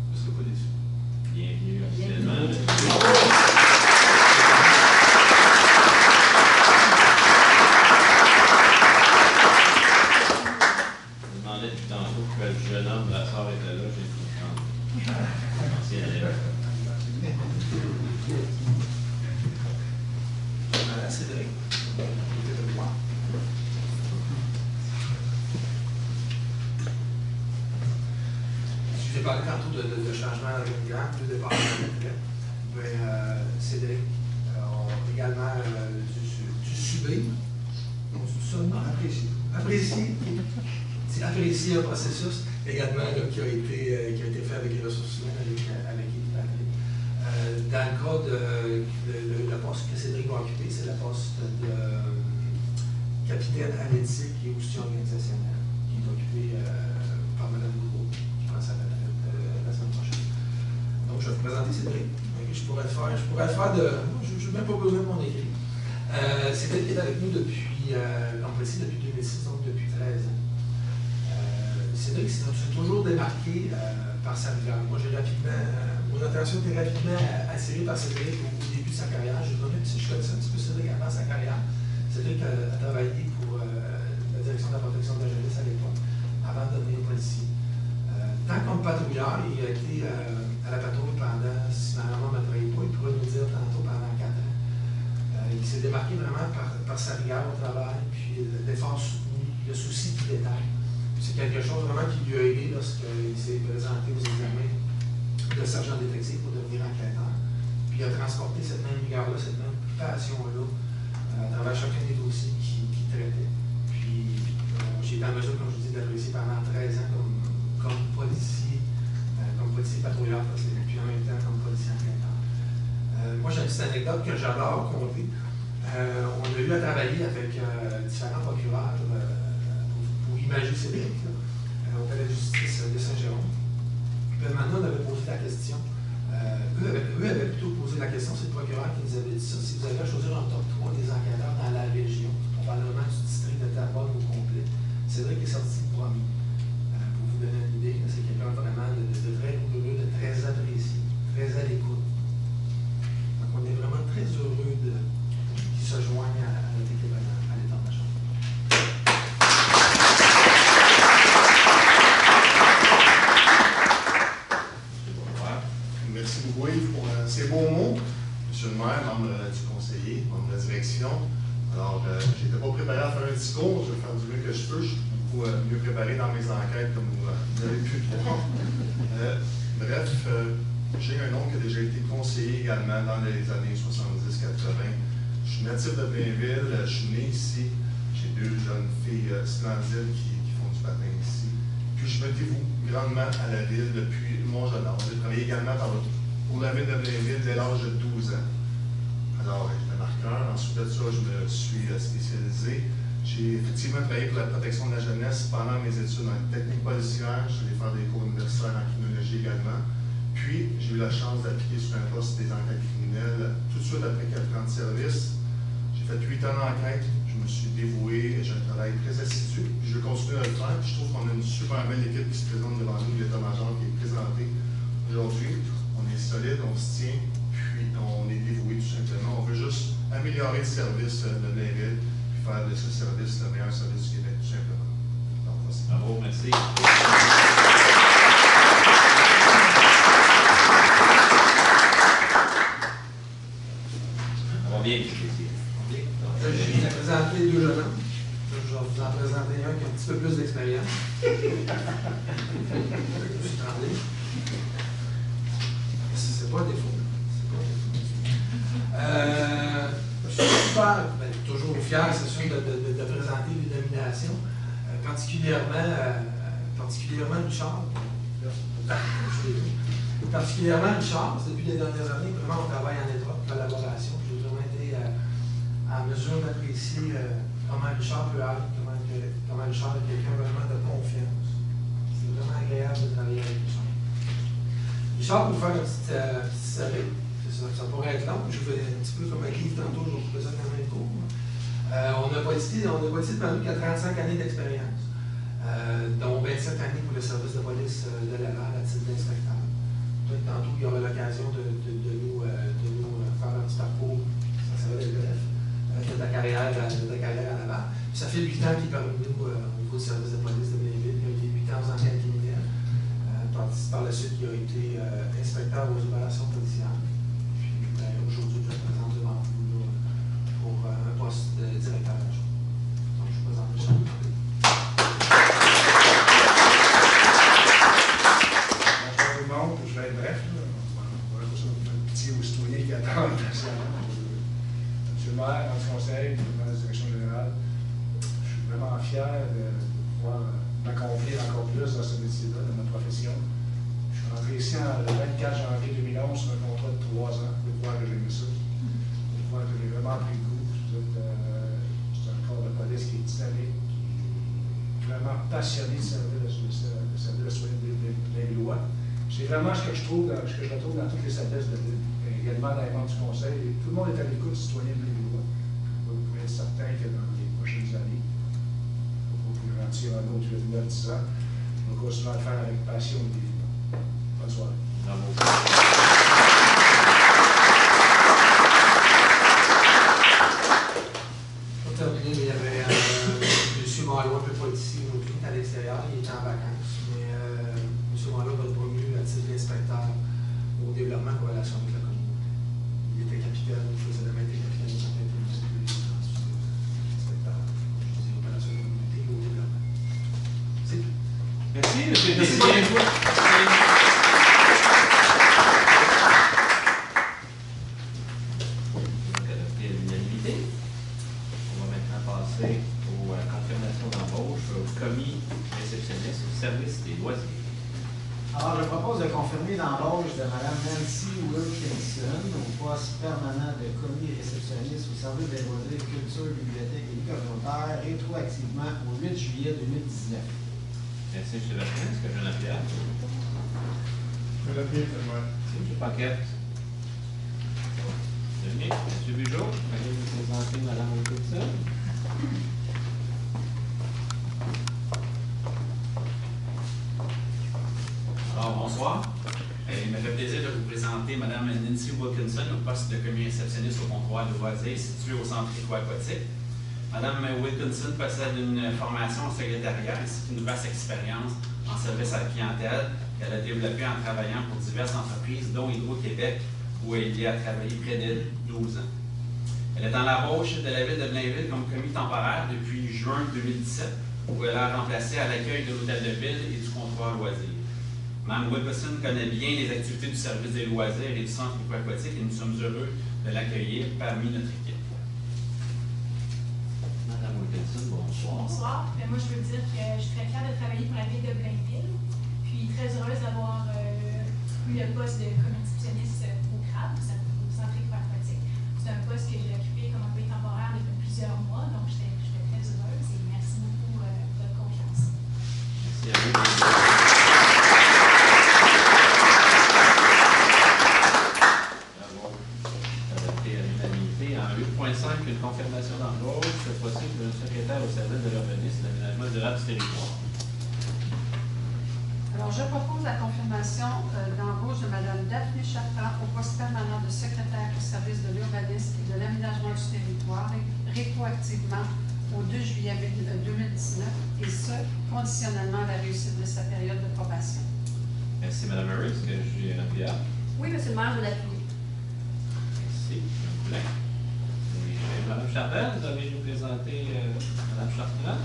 Vous ne serez pas déçus. Bienvenue officiellement. Je me demandais depuis tantôt que le jeune homme Brassard était là, j'ai tout changé. Ancien élève. Voilà, Cédric. J'ai parlé tantôt de changement régulier, de départ de la retraite. Cédric a également du sublime. Donc, tout ça, apprécier un processus également là, qui a été fait avec les ressources humaines, avec Yves Patrick. Dans le cas de le poste que Cédric va occuper, c'est le poste de capitaine à l'éthique et au soutien organisationnel, qui est occupé par Mme Gouraud, qui prend sa retraite la semaine prochaine. Donc, je vais vous présenter Cédric. Je pourrais le faire de. Je n'ai même pas besoin de mon écrit. Cédric est avec nous depuis, en politique depuis 2006, donc depuis 13 ans. Cédric s'est toujours démarqué par sa rigueur. Moi, mon attention était rapidement attirée par Cédric au début de sa carrière. Je connais un petit peu Cédric avant sa carrière. Cédric a travaillé pour la direction de la protection de la jeunesse à l'époque, avant de devenir policier. Tant comme patrouilleur, il a été à la patrouille pendant, si ma maman ne me trahit pas, il pourrait nous dire tantôt pendant 4 ans. Il s'est démarqué vraiment par sa rigueur au travail, puis l'effort soutenu, le souci du détail. C'est quelque chose vraiment qui lui a aidé lorsqu'il s'est présenté aux examens de sergent détective pour devenir enquêteur. Puis il a transporté cette même rigueur-là, cette même passion-là à travers chacun des dossiers qu'il traitait. Puis j'ai été en mesure, comme je vous dis, d'apprécier pendant 13 ans comme policier patrouilleur, puis en même temps comme policier enquêteur. Moi, j'ai une petite anecdote que j'adore conter. On a eu à travailler avec différents procureurs pour imager Cédric au palais de justice de Saint-Jérôme. Puis maintenant, on avait posé la question. Eux avaient plutôt posé la question, c'est le procureur qui nous avait dit ça. Si vous avez à choisir un top 3 des enquêteurs dans la région, probablement du district de Terrebonne au complet, Cédric est sorti le premier. Pour vous donner une idée, c'est quelqu'un vraiment de très rigoureux, de très apprécié, très à l'écoute. Donc on est vraiment très heureux qu'il se joigne à notre équipe à l'état-major. Merci beaucoup, Yves. Simon. Alors, je n'étais pas préparé à faire un discours, je vais faire du mieux que je peux. Je suis beaucoup mieux préparé dans mes enquêtes, comme vous avez pu le voir. Bref, j'ai un oncle qui a déjà été conseiller également dans les années 70-80. Je suis natif de Blainville, je suis né ici. J'ai 2 jeunes filles splendides qui font du patin ici. Puis je me dévoue grandement à la ville depuis mon jeune âge. J'ai travaillé également pour la ville de Blainville dès l'âge de 12 ans. Alors, j'étais marqueur. Ensuite de ça, je me suis spécialisé. J'ai effectivement travaillé pour la protection de la jeunesse pendant mes études en technique policière. Je suis allé faire des cours universitaires en criminologie également. Puis, j'ai eu la chance d'appliquer sur un poste des enquêtes criminelles tout de suite après 4 ans de service. J'ai fait 8 ans d'enquête. Je me suis dévoué et j'ai un travail très assidu. Puis, je vais continuer à le faire. Puis, je trouve qu'on a une super belle équipe qui se présente devant nous, l'état-major qui est présenté aujourd'hui. On est solide, on se tient, puis on est dévoué tout simplement. On veut juste améliorer le service de Blainville, puis faire de ce service le meilleur service du Québec, tout simplement. Donc, voici. Bravo, merci. On va bien, Je vais vous présenter les 2 jeunes hommes. Je vais vous en présenter un qui a un petit peu plus d'expérience. Je suis tremblé. C'est pas un défaut. Je suis super, toujours fier, c'est sûr, de présenter les nominations, particulièrement Richard. Particulièrement Richard, depuis les dernières années, vraiment on travaille en étroite collaboration. J'ai vraiment été à mesure d'apprécier comment Richard peut être, comment Richard est quelqu'un vraiment de confiance. C'est vraiment agréable de travailler avec Richard. Richard, pour vous faire un petit CV, ça pourrait être long. Je fais un petit peu comme Guy tantôt, je vous présente la même cours. On n'a pas été parmi qui a 35 années d'expérience, dont 27 années pour le service de police de Laval à titre d'inspecteur. Peut-être tantôt, il y aura l'occasion de nous faire un petit parcours, ça va être bref, de ta carrière à Laval. Puis ça fait 8 ans qu'il est parmi nous au niveau du service de police de Blainville. Il a été 8 ans aux enquêtes criminelles. Par la suite, il a été inspecteur aux opérations policières. Puis aujourd'hui, je me présente devant vous pour un poste de directeur adjoint. Donc, je vous présente Richard. Bonjour tout le monde, je vais être bref. On va voir un petit aux citoyens qui attendent patiemment. Monsieur le maire, dans le conseil, le maire de la direction générale, je suis vraiment fier de pouvoir m'accomplir encore plus dans ce métier-là, dans ma profession. Je suis rentré ici le 24 janvier 2011 sur un contrat de 3 ans. Vous pouvez voir que j'ai aimé ça. Vous pouvez voir que j'ai vraiment pris le goût. C'est un corps de police qui est dynamique, qui est vraiment passionné de servir le citoyen des lois. C'est vraiment ce que je retrouve dans toutes les services de ville, également dans les membres du conseil. Tout le monde est à l'écoute du citoyen des lois. Vous pouvez être certain que dans les prochaines années, pour grandir un autre 9-10 ans, on va continuer à le faire avec passion et dévouement. Bonne soirée. Bravo. Pour terminer, il y avait M. Malo, un peu pas ici, il est à l'extérieur, il est en vacances. Mais M. Malo va être promu à titre d'inspecteur au développement en relation avec la communauté. Il était capitaine, il faisait la même capitaine de certains inspecteur, je dis opération de la communauté et au développement. C'est tout. Merci, M. Merci Décidier. Service des loisirs. Alors, je propose de confirmer l'embauche de Mme Nancy Wilkinson au poste permanent de commis réceptionniste au service des loisirs, culture, bibliothèque et communautaire, rétroactivement au 8 juillet 2019. Merci, M. Lapierre. Est-ce que je Lapierre? M. Lapierre, c'est moi. Merci, M. Paquette. Dominique, M. Bugeaud, allez vous présenter Mme Wilkinson. Alors, bonsoir. Il me fait plaisir de vous présenter Mme Nancy Wilkinson au poste de commis réceptionniste au comptoir de loisirs situé au centre aquatique. Mme Wilkinson possède une formation en secrétariat ainsi qu'une vaste expérience en service à la clientèle qu'elle a développée en travaillant pour diverses entreprises, dont Hydro-Québec, où elle y a travaillé près de 12 ans. Elle est en la roche de la ville de Blainville comme commis temporaire depuis juin 2017, où elle a remplacé à l'accueil de l'hôtel de ville et du comptoir loisirs. Mme Wilkerson connaît bien les activités du service des loisirs et du centre aquatique et nous sommes heureux de l'accueillir parmi notre équipe. Madame Wilkerson, bonsoir. Bonsoir. Moi, je veux dire que je suis très fière de travailler pour la ville de Blainville. Puis très heureuse d'avoir eu le poste de commis réceptionniste au CRAB, au centre aquatique. C'est un poste que j'ai occupé comme employé temporaire depuis plusieurs mois, donc j'étais très heureuse et merci beaucoup de votre confiance. Merci à vous. Une confirmation d'embauche, cette fois-ci pour le secrétaire au service de l'urbanisme et de l'aménagement durable du territoire. Alors, je propose la confirmation d'embauche de Mme Daphné Chartrand au poste permanent de secrétaire au service de l'urbanisme et de l'aménagement du territoire, rétroactivement au 2 juillet 2019, et ce, conditionnellement à la réussite de sa période de probation. Merci, Mme Harris. Est-ce que j'ai un appui? Oui, M. le maire, je l'appuie. Merci. Mme Charbel, vous avez nous présenté Mme Chartrand.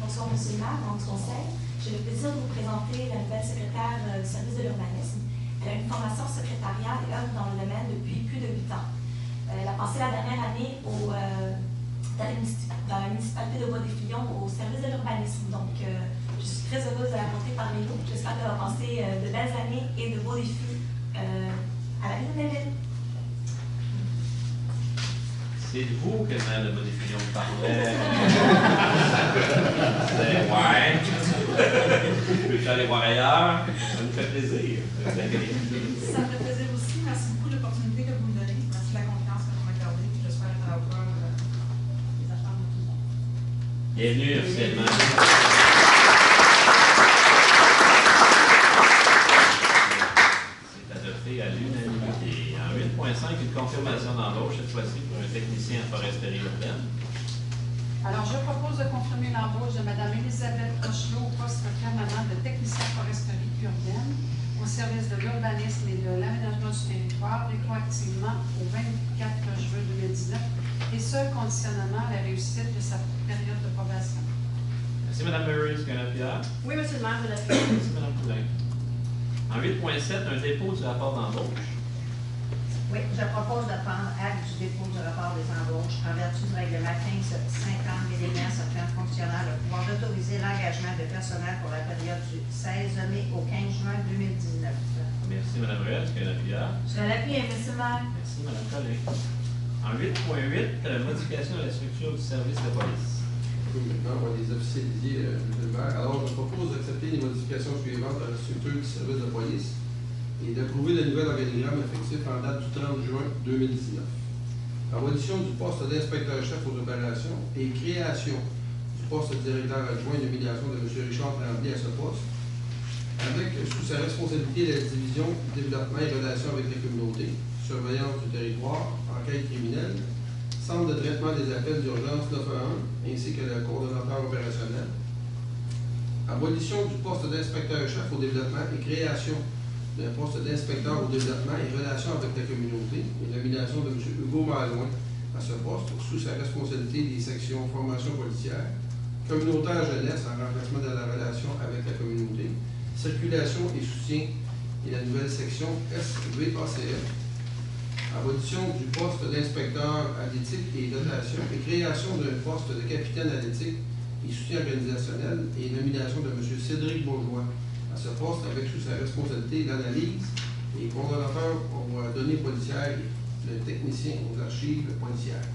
Bonsoir, M. le maire, membre du conseil. J'ai le plaisir de vous présenter la nouvelle secrétaire du service de l'urbanisme. Elle a une formation secrétariale et œuvre dans le domaine depuis plus de 8 ans. Elle a passé la dernière année dans la municipalité de Bois-des-Filions au service de l'urbanisme. Donc, je suis très heureuse de la porter parmi nous. J'espère qu'elle va passer de belles années et de beaux défis à la ville de Blainville. C'est de vous que le maire de Bois-des-Filions parlait. Ouais. Je peux aller voir ailleurs. Ça nous fait plaisir. Ça me fait plaisir aussi. Merci beaucoup de l'opportunité que vous me donnez. Merci de la confiance que vous m'accordez. J'espère être à la hauteur des attentes de tout le monde. Bienvenue officiellement. À l'unanimité. En 8.5, une confirmation d'embauche, cette fois-ci pour un technicien en foresterie urbaine. Alors, je propose de confirmer l'embauche de Mme Elisabeth Rochelot au poste permanent de technicien foresterie urbaine au service de l'urbanisme et de l'aménagement du territoire, rétroactivement au 24 juin 2019, et ce, conditionnellement à la réussite de sa période de probation. Merci, Mme Murray. Est-ce qu'il y a un appui? Oui, M. le maire, je l'appuie. Merci, Mme Poulain. En 8.7, un dépôt du rapport d'embauche. Oui, je propose de prendre acte du dépôt du rapport des embauches en vertu du règlement 1550 alinéa 7 fonctionnant le pouvoir d'autoriser l'engagement de personnel pour la période du 16 mai au 15 juin 2019. Merci, Mme Ruel. Est-ce qu'il y a un appui? Je l'appuie, M. le maire. Merci, Mme Collet. En 8.8, la modification de la structure du service de police. Maintenant, on va les officialiser, M. le maire. Alors, je propose d'accepter les modifications suivantes à la structure du service de police et d'approuver le nouvel organigramme effectif en date du 30 juin 2019. Abolition du poste d'inspecteur-chef aux opérations et création du poste de directeur adjoint et nomination de M. Richard Tremblay à ce poste, avec sous sa responsabilité la division développement et relations avec les communautés, surveillance du territoire, enquête criminelle, centre de traitement des appels d'urgence 911, ainsi que le coordonnateur opérationnel. Abolition du poste d'inspecteur-chef au développement et création d'un poste d'inspecteur au développement et relations avec la communauté et nomination de M. Hugo Malouin à ce poste sous sa responsabilité des sections formation policière, communautaire jeunesse en remplacement de la relation avec la communauté, circulation et soutien et la nouvelle section SVACF. Abolition du poste d'inspecteur à l'éthique et dotation et création d'un poste de capitaine à l'éthique et soutien organisationnel et nomination de M. Cédric Bourgeois à ce poste avec sous sa responsabilité l'analyse et coordonnateur aux données policières et le technicien aux archives policières.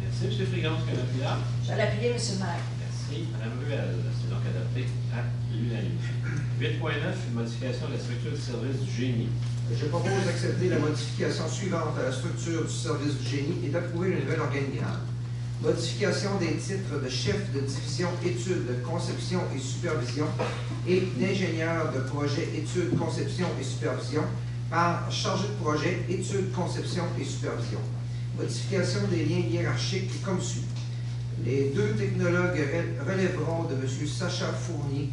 Merci, M. Frigance, que l'appui. Je l'appuie, M. le maire. Merci, Mme Ruel. C'est donc adopté à l'unanimité. 8.9, une modification de la structure du service du génie. Je propose d'accepter la modification suivante à la structure du service du génie et d'approuver le nouvel organigramme. Modification des titres de chef de division études, conception et supervision et d'ingénieur de projet études, conception et supervision par chargé de projet études, conception et supervision. Modification des liens hiérarchiques comme suit. Les deux technologues relèveront de M. Sacha Fournier,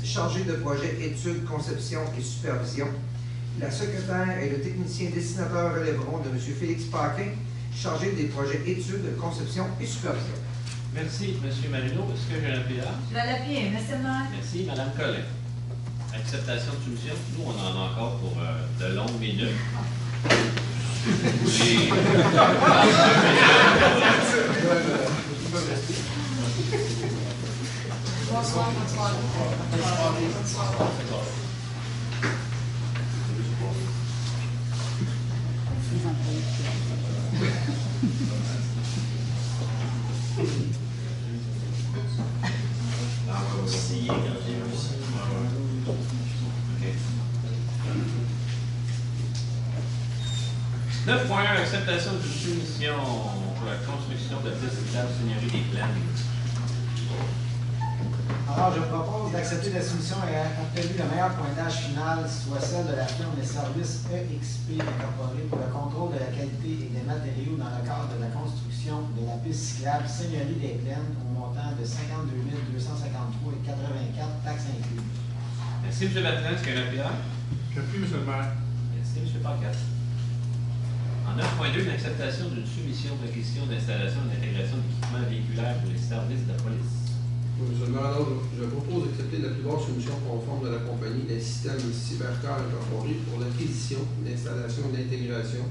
chargé de projet études, conception et supervision. La secrétaire et le technicien dessinateur relèveront de M. Félix Paquin, chargé des projets études, conception et supervision. Merci, M. Marino. Est-ce que j'ai un PA? Je vais l'appuyer. Monsieur le maire. Merci, Mme Collin. Acceptation de soumission. Nous, on en a encore pour de longues minutes. Bonsoir, bonsoir. Scié quand j'ai vu ça. OK. 9.1, acceptation de soumission pour la construction de piste cyclable Seigneurie des Plaines. Alors, je propose d'accepter la soumission ayant obtenu le meilleur pointage final, soit celle de la firme des services EXP Incorporée pour le contrôle de la qualité et des matériaux dans le cadre de la construction de la piste cyclable Seigneurie des Plaines au montant de 52 253,84 taxes incluses. Merci, M. Bertrand. Est-ce qu'il y a un PA? J'appuie, M. le maire. Merci, M. Paquette. En 9.2, une acceptation d'une soumission de question d'installation et d'intégration d'équipements véhiculaires pour les services de police. Oui, M. le maire, alors, je propose d'accepter la plus basse soumission conforme de la compagnie des systèmes Cybercar Incorporés pour l'acquisition, l'installation et l'intégration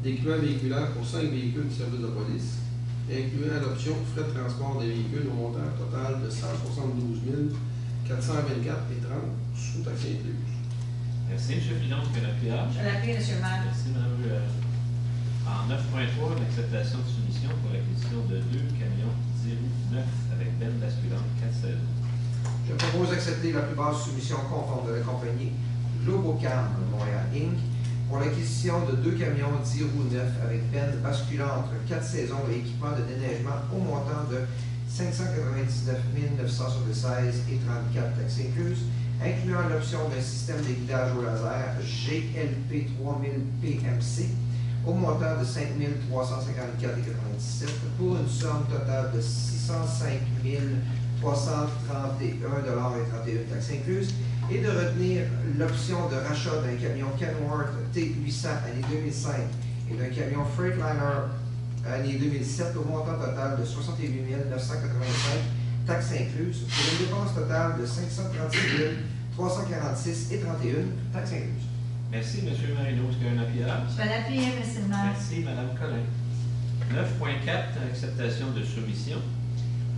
d'équipements véhiculaires pour 5 véhicules du service de police, incluant l'option frais de transport des véhicules au montant total de 172 424,30 sous taxes incluses. Merci, M. Filon. Est-ce qu'il y a un PA? Je l'appuie, M. le maire. Merci, Mme Ruel. En 9.3, une acceptation de soumission pour l'acquisition de 2 camions 09 avec benne basculante 4 saisons. Je propose d'accepter la plus basse soumission conforme de la compagnie Globocam Montréal Inc. pour l'acquisition de 2 camions 10 roues neufs avec benne basculante 4 saisons et équipement de déneigement au montant de 599 976 et 34 taxes incluses, incluant l'option d'un système de guidage au laser GLP 3000 PMC au montant de 5 354,97 pour une somme totale de 605 331,31 taxes incluses, et de retenir l'option de rachat d'un camion Kenworth T800 année 2005 et d'un camion Freightliner année 2007 au montant total de 68 985 taxes incluses pour une dépense totale de 536 346,31 taxes incluses. Merci, M. Marino. Est-ce qu'il y a un PA? Je vais l'appuyer, M. le maire. Merci, Mme Collin. 9.4, acceptation de soumission.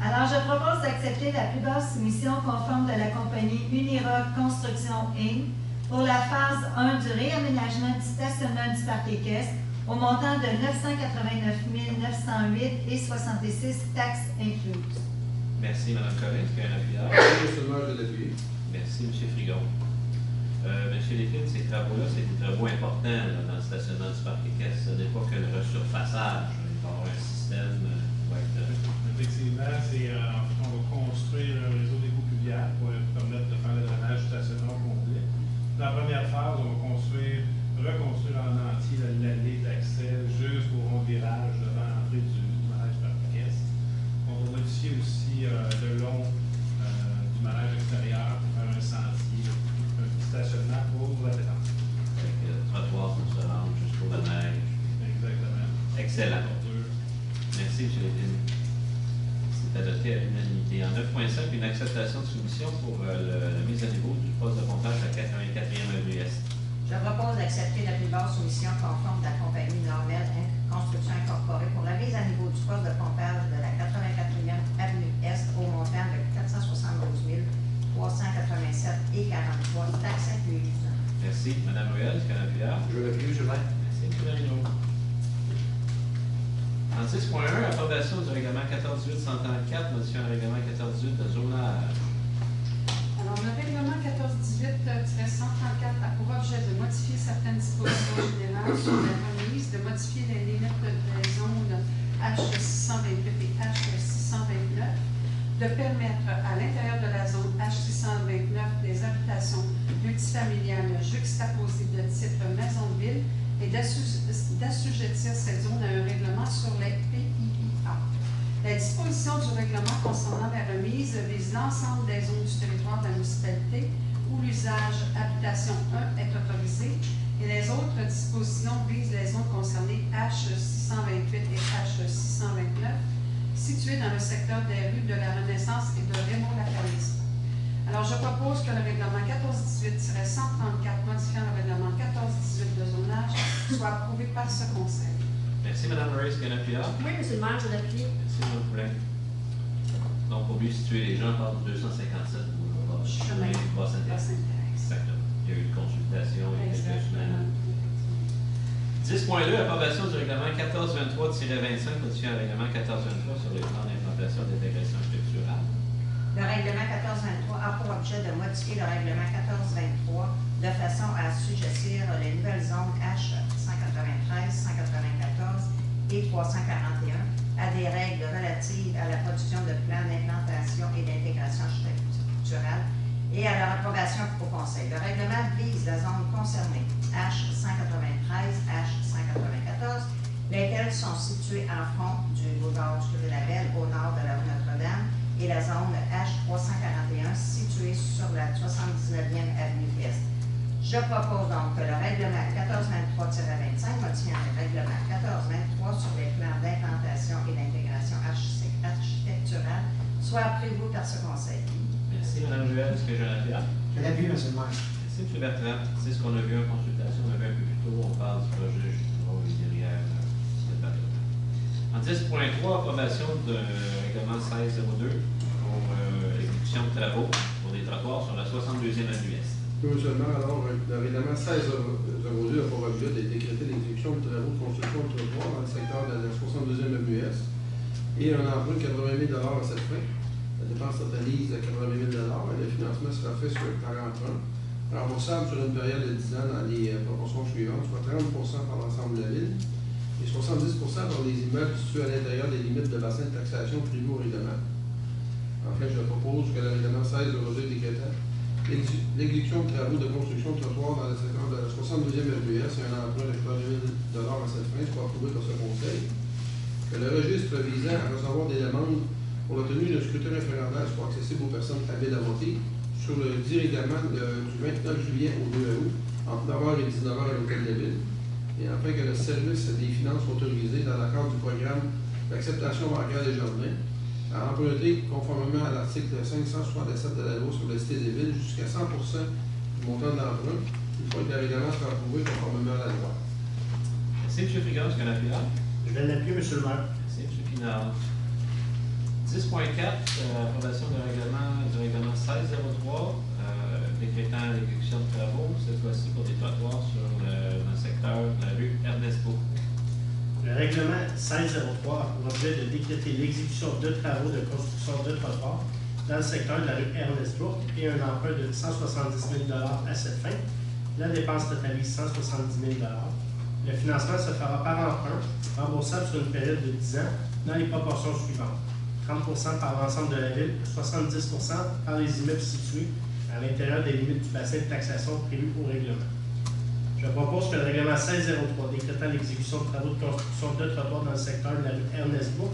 Alors, je propose d'accepter la plus basse soumission conforme de la compagnie Uniroc Construction Inc. pour la phase 1 du réaménagement du stationnement du parc équestre au montant de 989 908,66 taxes incluses. Merci, Mme Collin. Est-ce qu'il y a un PA? Oui, seulement je l'appuie. Merci, M. Frigon. M. Lépine, ces travaux-là, c'est des travaux importants là, dans le stationnement du parc équestre. Ce n'est pas que le resurfaçage. Il va y avoir un système qui va être... Effectivement, en fait, on va construire un réseau d'égouts pluviales pour permettre de faire le drainage du stationnement complet. Dans la première phase, on va reconstruire en entier l'allée d'accès jusqu'au rond virage devant l'entrée du manège parc équestre. On va modifier aussi le long du manège extérieur pour faire un sentier, un stationnement pour la détente. Avec le trottoir pour se rendre jusqu'au manège. Exactement. Excellent. Merci, M. Lépine. C'est adopté à l'unanimité. En 9.5, une acceptation de soumission pour la mise à niveau du poste de pompage à 84e avenue Est. Je propose d'accepter la plus basse soumission conforme de la compagnie Normel Construction Incorporée pour la mise à niveau du poste de pompage de la 84e avenue Est au montant de 472 387,43 taxes incluses. Merci. Mme Ruel, est-ce qu'il y a un PA? Je l'appuie, je l'ai. Merci, M. Marino. En 10.1, approbation du règlement 14.8.134, modifiant le règlement 14.8 de zonage. Alors, le règlement 1418-134 a pour objet de modifier certaines dispositions générales sur la remise, de modifier les limites des zones H628 et H629, de permettre à l'intérieur de la zone H629 des habitations multifamiliales juxtaposées de type maison de ville et d'assujettir cette zone à un règlement sur les PIIA. La disposition du règlement concernant la remise vise l'ensemble des zones du territoire de la municipalité où l'usage habitation 1 est autorisé et les autres dispositions visent les zones concernées H628 et H629 situées dans le secteur des rues de la Renaissance et de Raymond-Lacalice. Alors, je propose que le règlement 1418-134 modifiant le règlement 1418 de zonage soit approuvé par ce Conseil. Merci, Mme Murray. Est-ce qu'il y a un appui? Oui, M. le maire, je l'appuie. Merci, Mme Poulin. Donc, pour mieux situer les gens, par 257 boulevard Chemin Bas-Saint-Thérèse. Exactement. Il y a eu une consultation il y a quelques semaines. 10.2, approbation du règlement 1423-25 modifiant le règlement 1423 sur les plans d'implantation d'intégration structurale. Le règlement 1423 a pour objet de modifier le règlement 1423 de façon à assujettir les nouvelles zones H193, 194 et 341 à des règles relatives à la production de plans d'implantation et d'intégration structurale et à leur approbation au Conseil. Le règlement vise la zone concernée H193, H194, lesquelles sont situées en front du boulevard du Label au nord de la rue Notre-Dame et la zone H341 située sur la 79e avenue Est. Je propose donc que le règlement 1423-25 modifiant le règlement 1423 sur les plans d'implantation et d'intégration architecturale soit approuvé par ce Conseil. Merci, Mme Juel. Est-ce que j'ai un appui? Je l'appuie, M. le maire. Merci, M. Bertrand. C'est ce qu'on a vu en consultation. On a vu un peu plus tôt. On parle du projet Jutro et derrière cette période. En 10.3, approbation de règlement 1602 pour l'exécution de travaux pour des trottoirs sur la 62e avenue Est. Oui, seulement, alors, le règlement 1602 a pour objet de décréter l'exécution de travaux de construction de trottoirs dans le secteur de la 62e avenue Est et un emprunt de 80 000 à cette fin. La dépense totalise 80 000 et le financement sera fait par emprunt, remboursable sur une période de 10 ans dans les proportions suivantes, soit 30 par l'ensemble de la ville et 70 par les immeubles situés à l'intérieur des limites de bassin de taxation prévues au règlement. Enfin, je propose que le règlement 1602 décrétant l'exécution de travaux de construction de trottoirs dans le secteur de la 62e avenue Est et un emprunt de 80 000 à cette fin soit approuvé par ce Conseil. Que le registre visant à recevoir des demandes pour la tenue d'un scrutin référendaire soit accessible aux personnes habiles à voter sur le dit règlement du 29 juillet au 2 août entre 9h et 19h à l'Hôtel de Ville. Et enfin que le service des finances soit autorisé dans le cadre du programme d'acceptation bancaire des jardins à emprunter conformément à l'article 567 de la loi sur la Cité des villes jusqu'à 100 du montant de l'emprunt, une fois que le règlement sera approuvé conformément à la loi. Merci, M. Frigon. Est-ce qu'il y a un appui? Je vais l'appuyer, M. le maire. Merci, M. Pinard. 10.4, approbation du règlement 1603, décrétant l'exécution de travaux, cette fois-ci pour des trottoirs sur le secteur de la rue Ernest-Beau. Le règlement 1603 a pour objet de décréter l'exécution de travaux de construction de trottoirs dans le secteur de la rue Ernest-Bourg et un emprunt de 170 000 à cette fin. La dépense totalise 170 000 Le financement se fera par emprunt, remboursable sur une période de 10 ans, dans les proportions suivantes. 30 par l'ensemble de la ville, 70 par les immeubles situés à l'intérieur des limites du bassin de taxation prévues au règlement. Je propose que le règlement 1603 décrétant l'exécution de travaux de construction de trottoirs dans le secteur de la rue Ernest-Bourg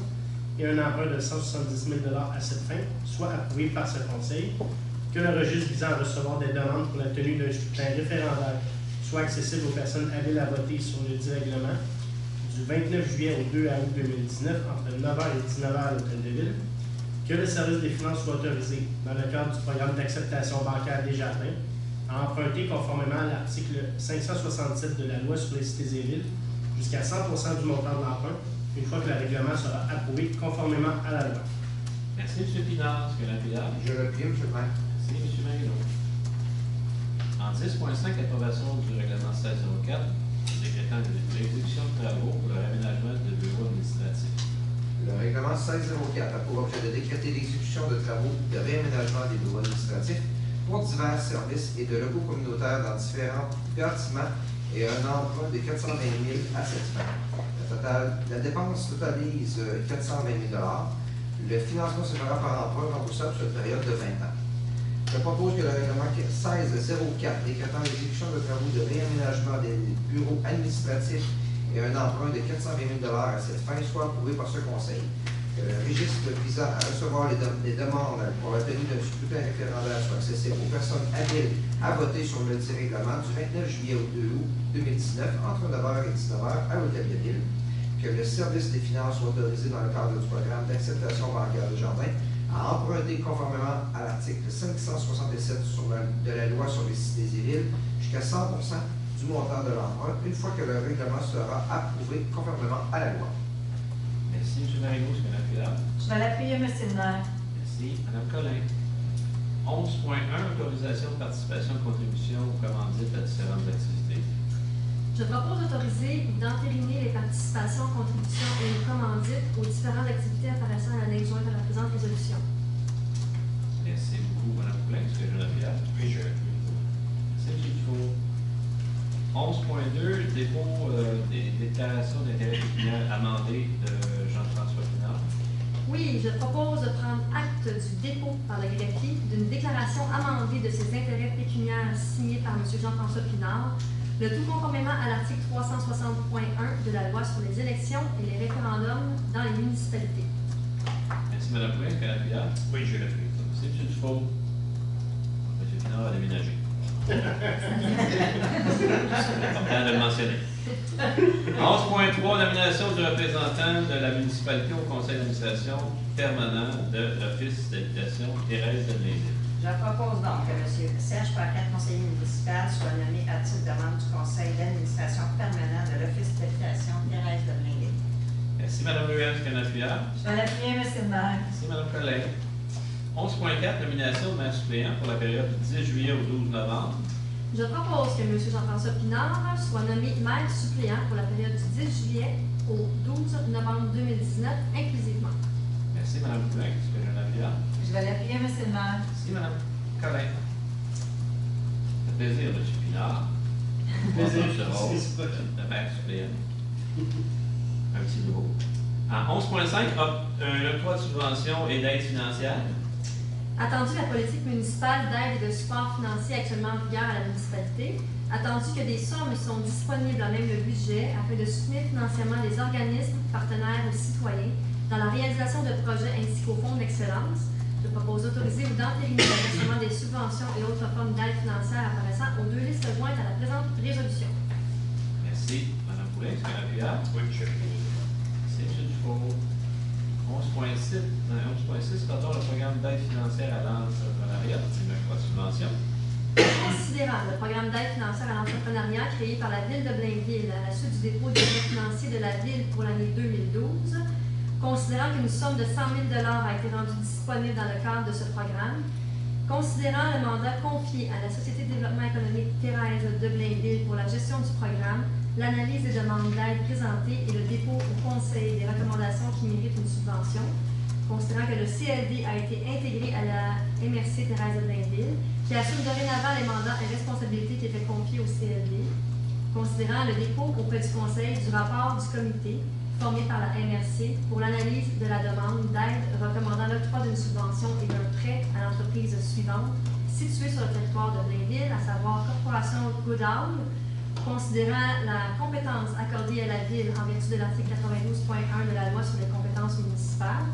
et un emprunt de 170 000 à cette fin soit approuvé par ce Conseil, que le registre visant à recevoir des demandes pour la tenue d'un scrutin référendaire soit accessible aux personnes habiles à voter sur le dit règlement du 29 juillet au 2 août 2019 entre 9h et 19h à l'Hôtel de Ville, que le service des finances soit autorisé dans le cadre du programme d'acceptation bancaire des jardins à emprunter conformément à l'article 567 de la loi sur les cités et villes jusqu'à 100 du montant de l'emprunt, une fois que le règlement sera approuvé conformément à la loi. Merci, M. Pinard. Est-ce que l'appui? Je l'appuie, M. le maire. Merci, M. Maguilot. En 10.5, approbation du règlement 1604, décrétant l'exécution de travaux pour le réaménagement de bureaux administratifs. Le règlement 1604 a pour objet de décréter l'exécution de travaux de réaménagement des bureaux administratifs pour divers services et de locaux communautaires dans différents bâtiments et un emprunt de 420 000 à cette fin. La dépense totalise 420 000 Le financement se fera par emprunt remboursable sur une période de 20 ans. Je propose que le règlement 1604 décrétant l'exécution de travaux de réaménagement des bureaux administratifs et un emprunt de 420 000 à cette fin soit approuvé par ce Conseil. que le registre visant à recevoir les demandes pour la tenue d'un scrutin référendaire soit accessible aux personnes habiles à voter sur le dit règlement du 29 juillet au 2 août 2019 entre 9h et 19h à l'Hôtel de Ville, que le service des finances soit autorisé dans le cadre du programme d'acceptation bancaire de Jardin à emprunter conformément à l'article 567 de la loi sur les cités et villes jusqu'à 100% du montant de l'emprunt une fois que le règlement sera approuvé conformément à la loi. Merci, M. Marigot. Est-ce que Mme Pilar? Je vais l'appuyer, M. le maire. Merci. Mme Collin. 11.1, autorisation de participation de contribution aux commandites à différentes activités. Je propose d'autoriser ou d'entériner les participations, contributions et les commandites aux différentes activités apparaissant à l'annexe jointe à la présente résolution. Merci beaucoup, Mme Poulin. Est-ce que je l'appuie? Oui, je l'appuie. Merci, M. Dufault. 11.2, dépôt des déclarations d'intérêt pécuniaire amendées de Jean-François Pinard. Oui, je propose de prendre acte du dépôt par le greffier d'une déclaration amendée de ses intérêts pécuniaires signée par M. Jean-François Pinard, le tout conformément à l'article 360.1 de la loi sur les élections et les référendums dans les municipalités. Merci, Mme Poulin. Est-ce qu'elle appuie? Oui, je l'appuie. Merci, M. Dufault. M. Pinard a déménagé. C'est important de le mentionner. 11.3, nomination du représentant de la municipalité au conseil d'administration permanent de l'Office d'habitation Thérèse de Blainville. Je propose donc que M. Serge Paquette, conseiller municipal, soit nommé à titre de membre du conseil d'administration permanent de l'Office d'habitation Thérèse de Blainville. Merci, Mme Ruel. Est-ce qu'elle appuie? Je vais l'appuyer, M. le maire. Merci, Mme Collin. 11.4, nomination de maire suppléant pour la période du 10 juillet au 12 novembre. Je propose que M. Jean-François Pinard soit nommé maire suppléant pour la période du 10 juillet au 12 novembre 2019, inclusivement. Merci, Mme Poulin. Est-ce que je l'appuie? Je vais l'appuyer, M. le maire. Merci, Mme Collin. Ça fait plaisir, M. Pinard. Plaisir. De maire suppléant. Un petit nouveau. En 11.5, l'octroi de subventions et d'aide financière. Attendu la politique municipale d'aide et de support financier actuellement en vigueur à la municipalité, attendu que des sommes sont disponibles à même le budget afin de soutenir financièrement les organismes partenaires ou citoyens dans la réalisation de projets ainsi qu'au fonds d'excellence, je propose d'autoriser ou d'entériner le versement des subventions et autres formes d'aide financière apparaissant aux deux listes jointes à la présente résolution. Merci. Mme Poulin, est-ce qu'elle appuie? Oui, je l'appuie. Merci, M. Dufault. 11.6, pardon, le programme d'aide financière à l'entrepreneuriat, c'est une subvention. Considérant le programme d'aide financière à l'entrepreneuriat créé par la Ville de Blainville à la suite du dépôt des droits financiers de la Ville pour l'année 2012, considérant qu'une somme de 100 000 $ a été rendue disponible dans le cadre de ce programme, considérant le mandat confié à la Société de développement économique Thérèse de Blainville pour la gestion du programme, l'analyse des demandes d'aide présentées et le dépôt au Conseil des recommandations qui méritent une subvention, considérant que le CLD a été intégré à la MRC Thérèse de Blainville, qui assume dorénavant les mandats et responsabilités qui étaient confiés au CLD, considérant le dépôt auprès du Conseil du rapport du comité formé par la MRC pour l'analyse de la demande d'aide recommandant l'octroi d'une subvention et d'un prêt à l'entreprise suivante située sur le territoire de Blainville, à savoir Corporation Goodall, considérant la compétence accordée à la Ville en vertu de l'article 92.1 de la loi sur les compétences municipales,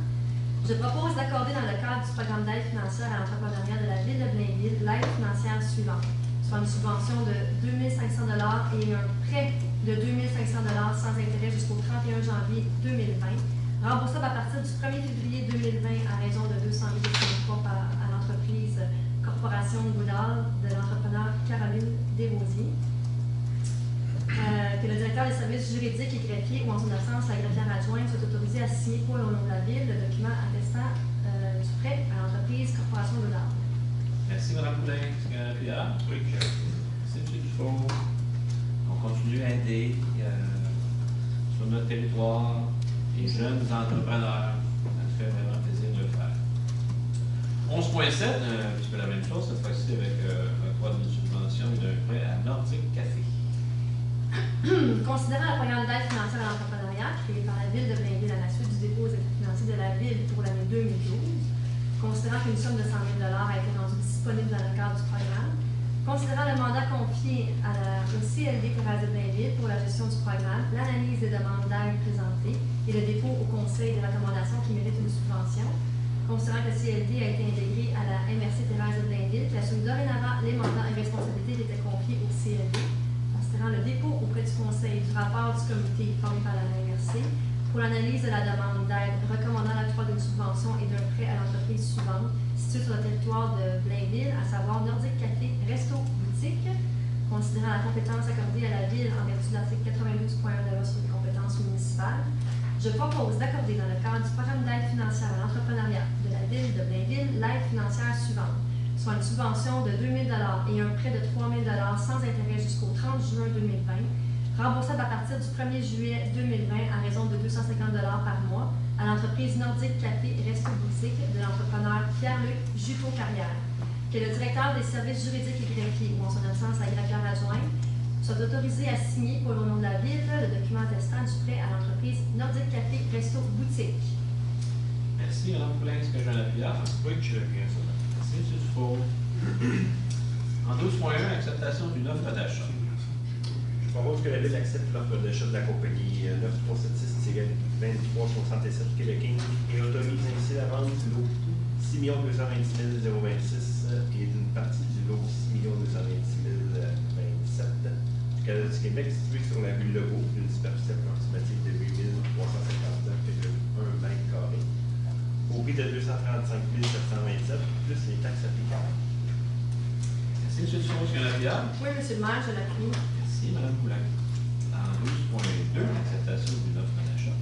je propose d'accorder dans le cadre du programme d'aide financière à l'entrepreneuriat de la Ville de Blainville l'aide financière suivante, soit une subvention de 2 500 $ et un prêt de 2 500 $ sans intérêt jusqu'au 31 janvier 2020, remboursable à partir du 1er février 2020 à raison de 200 000 € à l'entreprise Corporation Goodall de l'entrepreneur Caroline Desrosiers. Que le directeur des services juridiques et greffier ou en son absence, la greffière adjointe soit autorisée à signer pour et au nom de la Ville le document attestant du prêt à l'entreprise Corporation Goodall. Merci, Mme Poulin. Est-ce qu'il y a un appuyeur? Oui, merci, M. Dufault. On continue à aider sur notre territoire les jeunes entrepreneurs. Ça nous fait vraiment plaisir de le faire. 11.7, un petit peu la même chose, cette fois-ci avec l'octroi d'une subvention et d'un prêt à Nordic Café. Considérant le programme d'aide financière à l'entrepreneuriat créé par la Ville de Blainville à la suite du dépôt des financiers de la Ville pour l'année 2012, considérant qu'une somme de 100 000 $ a été rendue disponible dans le cadre du programme, Considérant le mandat confié au CLD Thérèse de Blainville pour la gestion du programme, l'analyse des demandes d'aide présentées et le dépôt au Conseil des recommandations qui méritent une subvention, considérant que le CLD a été intégré à la MRC Thérèse de Blainville, qui assume dorénavant les mandats et responsabilités qui étaient confiés au CLD, considérant le dépôt auprès du Conseil du rapport du comité formé par la MRC pour l'analyse de la demande d'aide recommandant l'octroi d'une subvention et d'un prêt à l'entreprise suivante située sur le territoire de Blainville, à savoir Nordic Café Resto Boutique, considérant la compétence accordée à la Ville en vertu de l'article 92.1 de la loi sur les compétences municipales. Je propose d'accorder dans le cadre du programme d'aide financière à l'entrepreneuriat de la Ville de Blainville l'aide financière suivante, soit une subvention de 2 000 et un prêt de 3 000 sans intérêt jusqu'au 30 juin 2020, remboursable à partir du 1er juillet 2020 à raison de 250 par mois à l'entreprise Nordic Café Resto Boutique de l'entrepreneur Pierre-Luc Juteau-Carrière, que le directeur des services juridiques et greffiers, ou en son absence à greffière adjoint, soit autorisé à signer pour le nom de la Ville le document attestant du prêt à l'entreprise Nordic Café Resto Boutique. Merci, Mme Poulain. Est-ce que j'ai un appuyeur? Oui, je l'appuie ça. Merci, M. Dufault. En 12.1, acceptation d'une offre d'achat. Je propose que la Ville accepte l'offre d'achat de la compagnie 9376-2367 Québec Inc. et autorise ainsi la vente du lot 6 220 026 et d'une partie du lot 6 220 027 du Canada du Québec situé sur la rue Legault d'une superficie approximative de 8359,1 m², au prix de 235 727 plus les taxes applicables. Merci, M. Dufault. Est-ce qu'il y a un appuyeur? Oui, M. le maire, je l'appuie. Merci, Mme Poulain. En 12.2, acceptation d'une offre d'achat.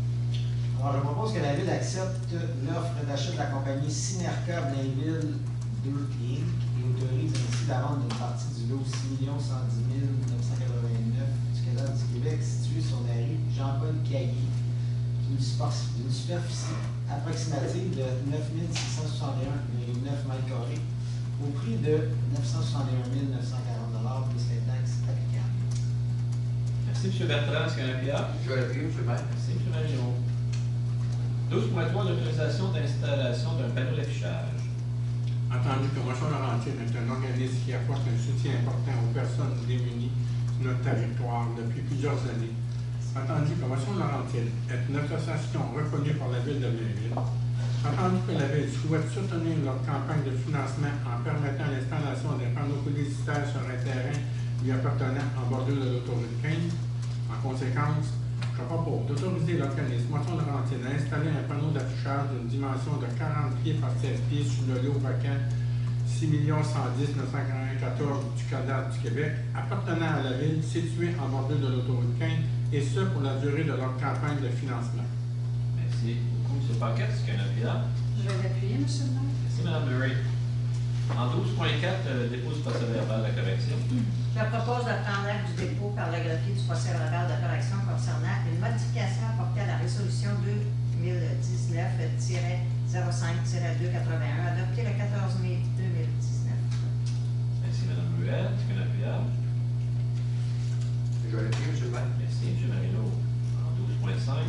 Alors, je propose que la Ville accepte l'offre d'achat de la compagnie Synerca Blainville 2 Inc. et autorise ainsi la vente d'une partie du lot 6 110 989 du Canada du Québec situé sur la rue Jean-Paul Caillé d'une superficie approximative de 9 661,9 m² au prix de 961 940 plus les taxes applicables. Merci, M. Bertrand. Est-ce qu'il y a un appuyeur? Je vais l'appuyer, M. le maire. Merci, M. Marino. 12.3, l'autorisation d'installation d'un panneau d'affichage. Entendu que Motion Laurentienne est un organisme qui apporte un soutien important aux personnes démunies de notre territoire depuis plusieurs années. Entendu que Motion Laurentienne est une association reconnue par la Ville de Blainville. Entendu que la Ville souhaite soutenir leur campagne de financement en permettant l'installation des panneaux publicitaires sur un terrain lui appartenant en bordure de l'autoroute 15, en conséquence, je propose d'autoriser l'organisme Motion Laurentienne à installer un panneau d'affichage d'une dimension de 40 pieds par 16 pieds sur le lot vacant 6 110 994 du Canada du Québec, appartenant à la Ville, situé en bordure de l'autoroute 15, et ce pour la durée de leur campagne de financement. Merci beaucoup, M. Paquette. Est-ce qu'il y a un appuyeur? Je vais l'appuyer, M. le maire. Merci, Mme Murray. En 12.4, dépôt du procès verbal de correction. Je propose de prendre acte du dépôt par le greffier du procès verbal de correction concernant une modification apportée à la résolution 2019-05-281 adoptée le 14 mai 2019. Merci, Mme Ruel. Est-ce qu'il y a un appuyeur? Je vais l'appuyer, M. le maire. Merci, M. Marino. En 12.5,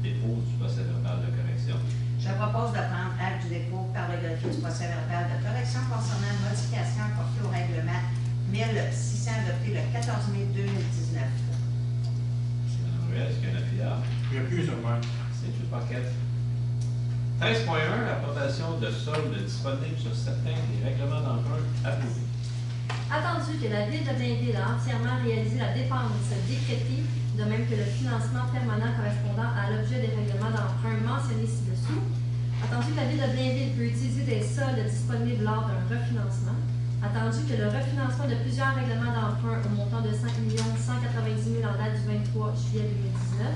dépôt du procès verbal de correction. Je propose de prendre acte du dépôt par le greffier du procès verbal de correction concernant une modification apportée au règlement 1600 adopté le 14 mai 2019. Merci, Mme Ruel. Est-ce qu'il y a un appuyeur? J'appuie, M. le maire. Merci, M. Paquette. 13.1, approbation de solde disponible sur certains des règlements d'emprunt approuvés. Attendu que la Ville de Blainville a entièrement réalisé la dépense décrétée, de même que le financement permanent correspondant à l'objet des règlements d'emprunt mentionnés ci-dessous, attendu que la Ville de Blainville peut utiliser des soldes disponibles lors d'un refinancement, attendu que le refinancement de plusieurs règlements d'emprunt au montant de 5 190 000 en date du 23 juillet 2019,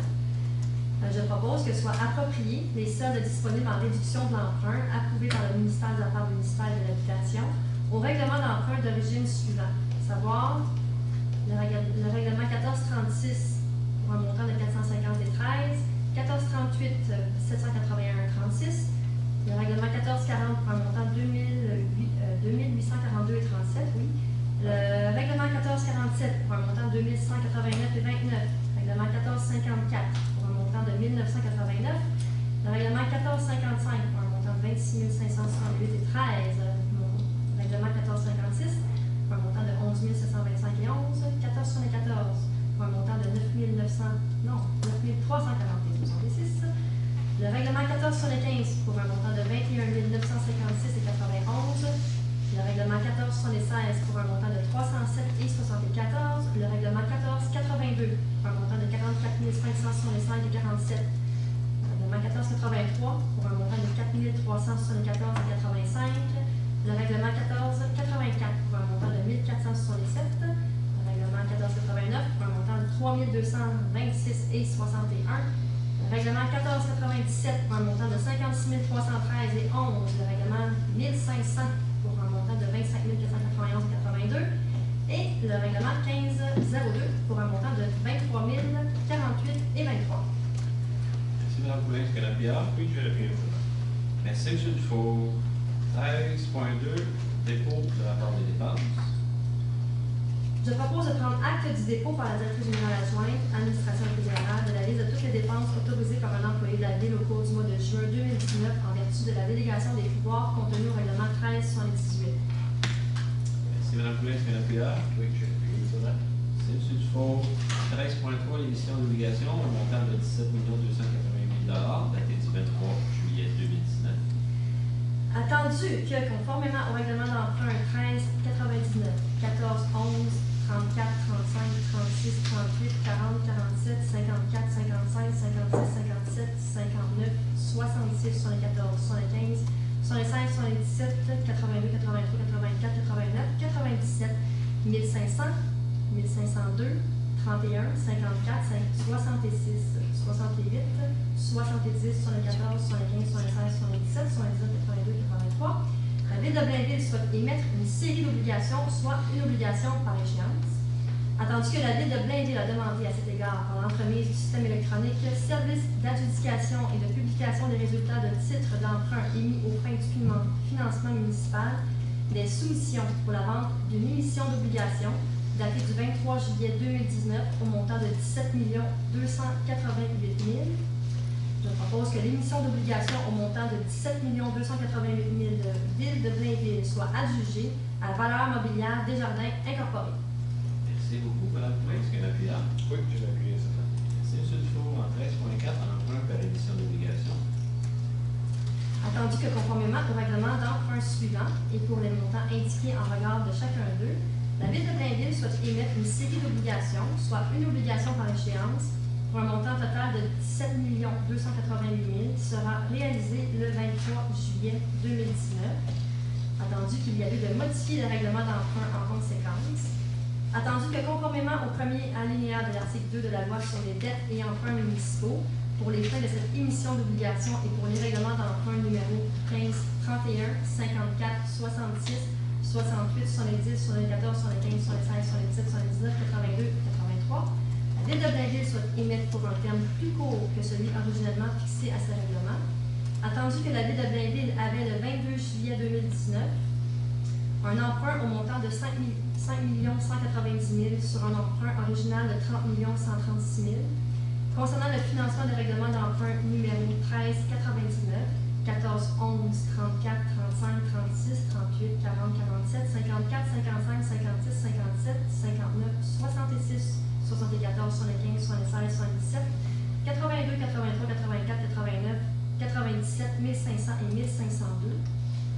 je propose que soient appropriés les soldes disponibles en réduction de l'emprunt approuvés par le ministère des Affaires municipales et de l'Habitation au règlement d'emprunt d'origine suivant, à savoir le règlement 1436 pour un montant de 450 et 13, 1438 781,36, le règlement 1440 pour un montant de 2842 et 37, oui. Le règlement 1447 pour un montant de 2189 et 29, règlement 1454 pour un montant de 1989, le règlement 1455 pour un montant de 26 568 et 13, règlement 1456, pour un montant de 11 725 et 11. 1474 pour un montant de 9 341 66. Le règlement 1475 pour un montant de 21 956 et 91. Le règlement 1476 pour un montant de 307 et 74. Le règlement 1482 pour un montant de 44 565 et 47. Le règlement 1483 pour un montant de 4 374 et 85. Le règlement 1484 pour un montant de 1467. Le règlement 1489 pour un montant de 3226 et 61. Le règlement 1497 pour un montant de 56 313 et 11. Le règlement 1500 pour un montant de 25 491 et 82. Et le règlement 1502 pour un montant de 23 048 et 23. Merci, Mme Poulin. Est-ce que la PR? Oui, je vais le Merci, M. Dufault. 13.2, dépôt du rapport des dépenses. Je propose de prendre acte du dépôt par la directrice générale adjointe, administration fédérale, de la liste de toutes les dépenses autorisées par un employé de la Ville au cours du mois de juin 2019 en vertu de la délégation des pouvoirs contenue au règlement 1378. Merci, Mme Poulin. Est-ce que la PR? Oui, je vais appuyer sur ça. C'est M. Dufault. 13.3, l'émission d'obligations au montant de 17 280 000 $, daté du 23 juillet 2019. Attendu que, conformément au règlement d'emprunt 1399, 14, 11, 34, 35, 36, 38, 40, 47, 54, 55, 56, 57, 59, 66, 74, 75, 75, 77, 82, 83, 84, 89, 97, 1500, 1502, 31, 54, 66, 68, 70, 74, 75, 76, 77, 79, 82, 83. La Ville de Blainville souhaite émettre une série d'obligations, soit une obligation par échéance. Attendu que la Ville de Blainville a demandé à cet égard, par l'entremise du système électronique, service d'adjudication et de publication des résultats de titres d'emprunt émis aux fins du financement municipal, des soumissions pour la vente d'une émission d'obligations datée du 23 juillet 2019 au montant de 17 288 000. Je propose que l'émission d'obligations au montant de 17 288 000 de Ville de Blainville soit adjugée à valeur mobilière Desjardins Incorporée. Merci beaucoup, Mme Poulin. Est-ce qu'il y a un appuyant? Oui, je vais appuyer ça. Merci, M. Dufault. En 13.4, en emprunt par émission d'obligations. Attendu que, conformément au règlement d'emprunt suivant et pour les montants indiqués en regard de chacun d'eux, la Ville de Blainville souhaite émettre une série d'obligations, soit une obligation par échéance, pour un montant total de 17 288 000 qui sera réalisé le 23 juillet 2019. Attendu qu'il y a lieu de modifier le règlement d'emprunt en conséquence. Attendu que, conformément au premier alinéa de l'article 2 de la loi sur les dettes et emprunts municipaux, pour les fins de cette émission d'obligations et pour les règlements d'emprunt numéro 15, 31, 54, 66, 68, 70, 74, 75, 76, 77, 79, 82, 83, la Ville de Blainville souhaite émettre pour un terme plus court que celui originellement fixé à ce règlement. Attendu que la Ville de Blainville avait le 22 juillet 2019 un emprunt au montant de 5 190 000 sur un emprunt original de 30 136 000. Concernant le financement des règlements d'emprunt numéro 1399, 14, 11, 34, 35, 36, 38, 40, 47, 54, 55, 56, 57, 59, 66, 74, 75, 76, 77, 82, 83, 84, 89, 97, 1500 et 1502.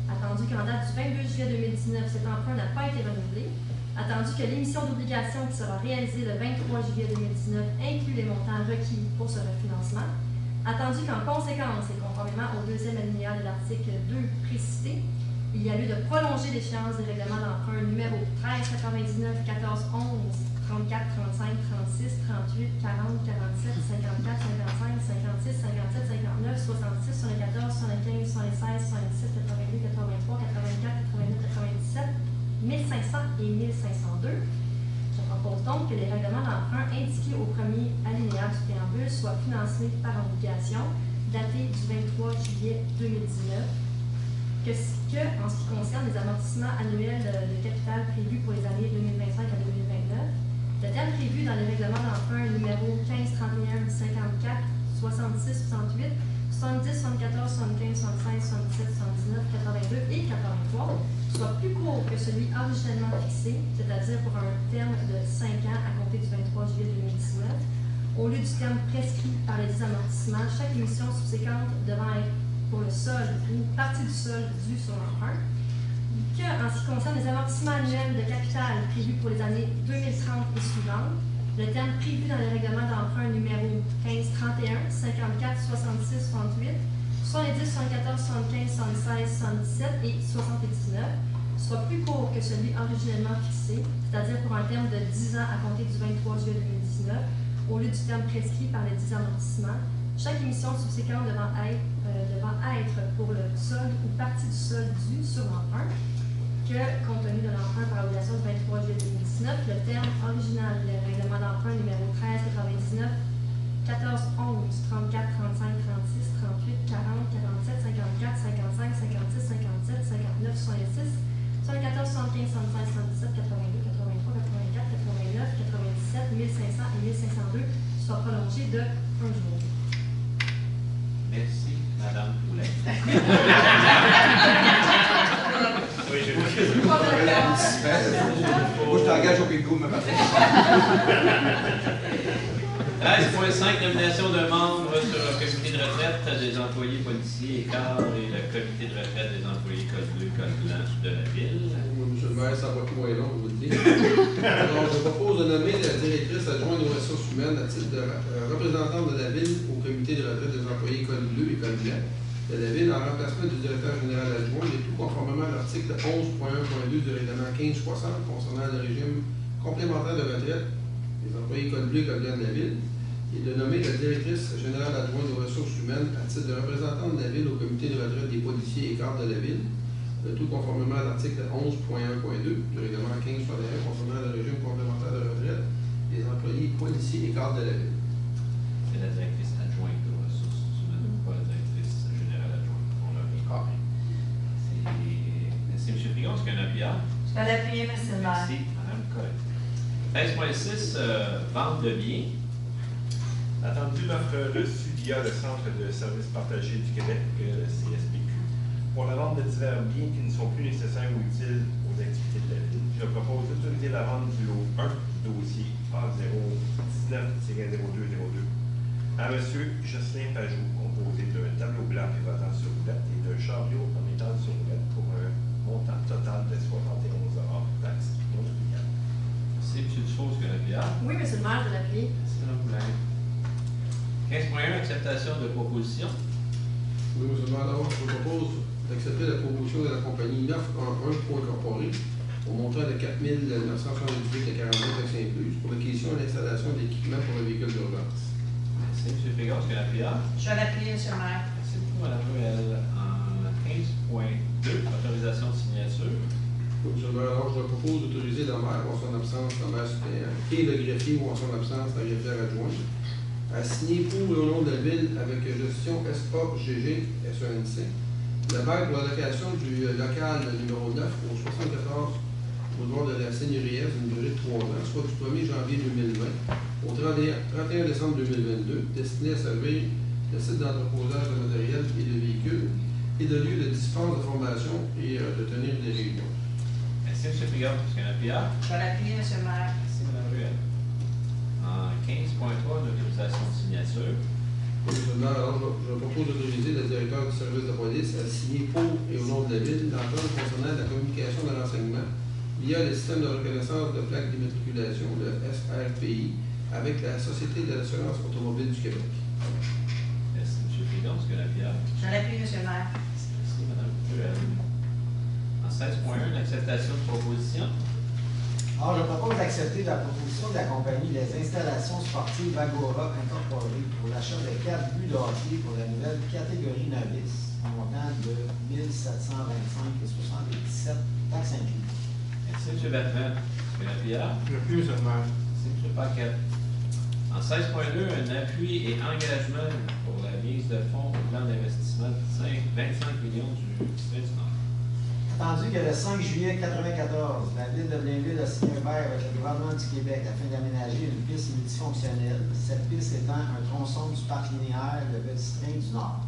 Attendu qu'en date du 22 juillet 2019, cet emprunt n'a pas été renouvelé. Attendu que l'émission d'obligations qui sera réalisée le 23 juillet 2019 inclut les montants requis pour ce refinancement. Attendu qu'en conséquence, et conformément au deuxième alinéa de l'article 2 précité, il y a lieu de prolonger l'échéance des règlements d'emprunt numéro 13 99 14 11 34 35 36 38 40 47 54 55 56 57 59 66 74 75 76 77 82 83 84 89 97 1500 et 1502. Je propose donc que les règlements d'emprunt indiqués au premier alinéa du préambule soient financés par obligation datée du 23 juillet 2019. En ce qui concerne les amortissements annuels de capital prévus pour les années 2025 à 2029, le terme prévu dans les règlements d'emprunt numéro 15 31 54 66 68 70, 74, 75, 76, 77, 79, 82 et 83 soit plus court que celui originellement fixé, c'est-à-dire pour un terme de 5 ans à compter du 23 juillet 2019, au lieu du terme prescrit par les 10 amortissements, chaque émission subséquente devant être pour le solde ou partie du solde dû sur l'emprunt, que, en ce qui concerne les amortissements annuels de capital prévus pour les années 2030 et suivantes, le terme prévu dans le règlement d'emprunt numéro 1531, 54, 66, 68, 70, 74, 75, 76, 77 et 79 soit plus court que celui originellement fixé, c'est-à-dire pour un terme de 10 ans à compter du 23 juillet 2019, au lieu du terme prescrit par les 10 amortissements, chaque émission subséquente devant être pour le solde ou partie du solde dû sur l'emprunt, que, compte tenu de l'emprunt par obligation du 23 juillet 2019, le terme original du règlement d'emprunt numéro 1399, 14, 11, 34, 35, 36, 38, 40, 47, 54, 55, 56, 57, 59, 66, 74, 75, 76, 77, 82, 83, 84, 89, 97, 1500 et 1502 soit prolongé de 1 jour. Merci, Madame Poulet. Oui, j'ai vu. Moi, je t'engage au bingo, ma patrie. 13.5, nomination de membres sur le comité de retraite des employés policiers et cadres et le comité de retraite des employés code bleu, code blanche de la ville. Monsieur le maire, ça va être moins long, je vous le dis. Alors, je propose de nommer la directrice adjointe aux ressources humaines à titre de représentante de la ville au comité de retraite des employés code bleu et code blanc de la ville en remplacement du directeur général adjoint, et tout conformément à l'article 11.1.2 du règlement 1560 concernant le régime complémentaire de retraite des employés code bleu et code blanc de la ville, et de nommer la directrice générale adjointe aux ressources humaines à titre de représentante de la ville au comité de retraite des policiers et cadres de la ville, tout conformément à l'article 11.1.2 du règlement 1561 concernant le régime complémentaire de retraite des employés policiers et cadres de la ville. C'est la directrice adjointe aux ressources humaines, pas la directrice générale adjointe. On l'a mis. C'est M. Frigon, est-ce qu'il y a un appuyard? Je vais l'appuyer, M. le maire. Merci, Mme Correct. 13.6, vente de biens. Attendu l'offre reçue via le Centre de services partagés du Québec, le CSPQ, pour la vente de divers biens qui ne sont plus nécessaires ou utiles aux activités de la ville. Je propose d'autoriser la vente du lot 1 du dossier A019-0202 à M. Jocelyn Pajot, composé d'un tableau blanc pivotant sur roulette et d'un chariot en métal sur roulette pour un montant total de 71 $ taxes non obligables. C'est M. Dufault qui a l'appuyard. Oui, M. le maire, de l'appuyer. Merci, Mme Poulet. 15.1, acceptation de proposition. Oui, M. le maire, alors, je vous propose d'accepter la proposition de la compagnie 9 en 1 pour incorporer au montant de 4 978 à 49 taxes incluses pour l'acquisition et l'installation d'équipements pour le véhicule d'urgence. Merci, M. Frigon, est-ce qu'il y a l'appuyard? Je vais l'appuyer, M. le maire. Merci beaucoup, Mme Ruel. En 15.2, autorisation de signature. Oui, M. le maire, alors, je propose d'autoriser la maire ou en son absence, la maire suppléante, et le greffier ou en son absence, la greffière adjointe, à signer pour et au nom de la ville avec gestion SAGG SENC le bail pour la location du local numéro 9 au 74 boulevard de la Seigneurie d'une durée de 3 ans, soit du 1er janvier 2020 au 31 décembre 2022, destiné à servir le site d'entreposage de matériel et de véhicules et de lieu de dispense de formation et de tenir des réunions. Merci, M. Frigon, est-ce qu'il y a l'appuyard? Je vais l'appuyer, M. le maire. Merci, Mme Ruel. En 15.3, d'autorisation de signature. Alors, je propose d'autoriser le directeur du service de police à signer pour et au nom de la ville l'entente concernant la communication de renseignement via le système de reconnaissance de plaques d'immatriculation, le SRPI, avec la Société de l'assurance automobile du Québec. Merci, M. Frigon, est-ce que l'appuyard? Je l'appuie, M. le maire. Merci, Mme Ruel. En 16.1, l'acceptation de proposition. Alors, je propose d'accepter la proposition de la compagnie Les Installations Sportives Agora Incorporées pour l'achat de 4 buts de hockey pour la nouvelle catégorie novice, en montant de 1725 et 77 taxes incluses. Merci, M. Bertrand. Est-ce que l'appuyard? J'appuie, M. le maire. Merci, M. Paquette. En 16.2, un appui et engagement pour la mise de fonds au plan d'investissement de 25 millions du district du Nord. Attendu que le 5 juillet 1994, la ville de Blainville a signé un bail avec le gouvernement du Québec afin d'aménager une piste multifonctionnelle, cette piste étant un tronçon du parc linéaire de Petit-Train du Nord.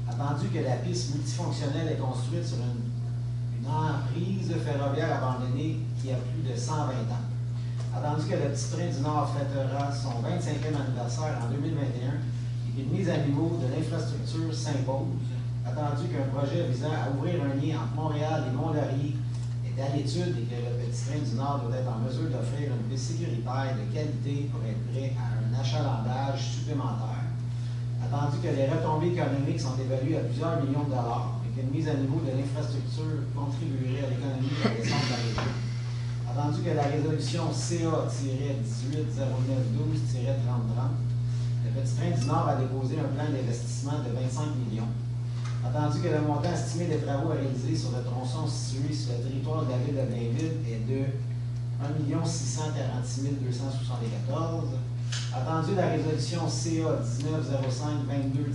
Attendu que la piste multifonctionnelle est construite sur une emprise ferroviaire abandonnée qui a plus de 120 ans. Attendu que le Petit Train du Nord fêtera son 25e anniversaire en 2021 et qu'une mise à niveau de l'infrastructure s'impose. Attendu qu'un projet visant à ouvrir un lien entre Montréal et Mont-Laurier est à l'étude et que le Petit Train du Nord doit être en mesure d'offrir une piste sécuritaire de qualité pour être prêt à un achalandage supplémentaire. Attendu que les retombées économiques sont évaluées à plusieurs millions de dollars et qu'une mise à niveau de l'infrastructure contribuerait à l'économie de la descente de la région. Attendu que la résolution CA-180912-3030, le Petit Train du Nord a déposé un plan d'investissement de 25 millions. Attendu que le montant estimé des travaux à réaliser sur le tronçon situé sur le territoire de la ville de Blainville est de 1 646 274. Attendu la résolution CA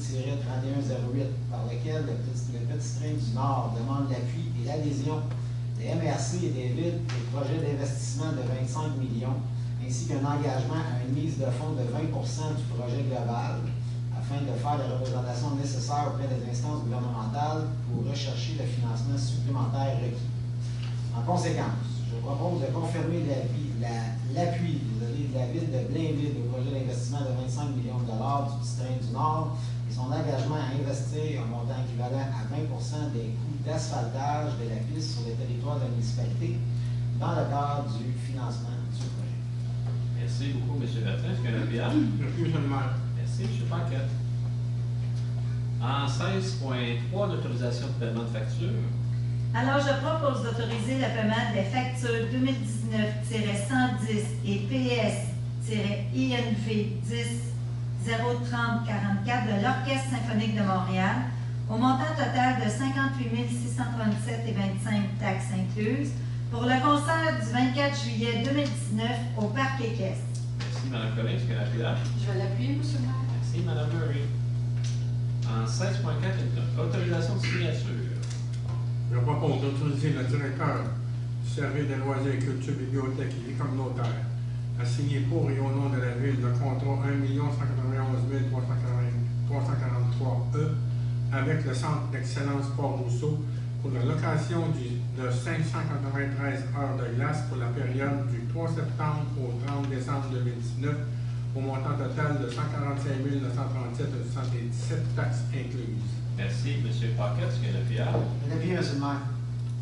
1905-22-3108 par laquelle le Petit Train du Nord demande l'appui et l'adhésion des MRC et des villes et projets d'investissement de 25 millions, ainsi qu'un engagement à une mise de fonds de 20 du projet global, afin de faire les représentations nécessaires auprès des instances gouvernementales pour rechercher le financement supplémentaire requis. En conséquence, je propose de confirmer l'appui de la ville de Blainville au projet d'investissement de 25 millions de dollars du Petit Train du Nord et son engagement à investir un montant équivalent à 20 des coûts d'asphaltage de la piste sur le territoire de la municipalité dans le cadre du financement du projet. Merci beaucoup, M. Bertrand. Est-ce qu'il y a un appel? Merci, M. le maire. Merci, M. Paquette. En 16.3, l'autorisation de paiement de facture. Alors, je propose d'autoriser le paiement des factures 2019-110 et PS-INV 10-030-44 de l'Orchestre symphonique de Montréal au montant total de 58 637,25 taxes incluses pour le concert du 24 juillet 2019 au Parc Équestre. Merci, Mme Collin. Est-ce qu'il y a un appel? Je vais l'appuyer, M. le maire. Merci, Mme Murray. En 16.4, autorisation de signature. Je propose d'autoriser le directeur du service des loisirs et culture, bibliothèque et vie communautaire à signer pour et au nom de la ville le contrat 1 191 343 avec le Centre d'excellence Port-Rousseau pour la location de 593 heures de glace pour la période du 3 septembre au 30 décembre 2019 au montant total de 145 937,77 taxes incluses. Merci, M. Paquette. Est-ce qu'il y a un appel? Un appui, M. le maire.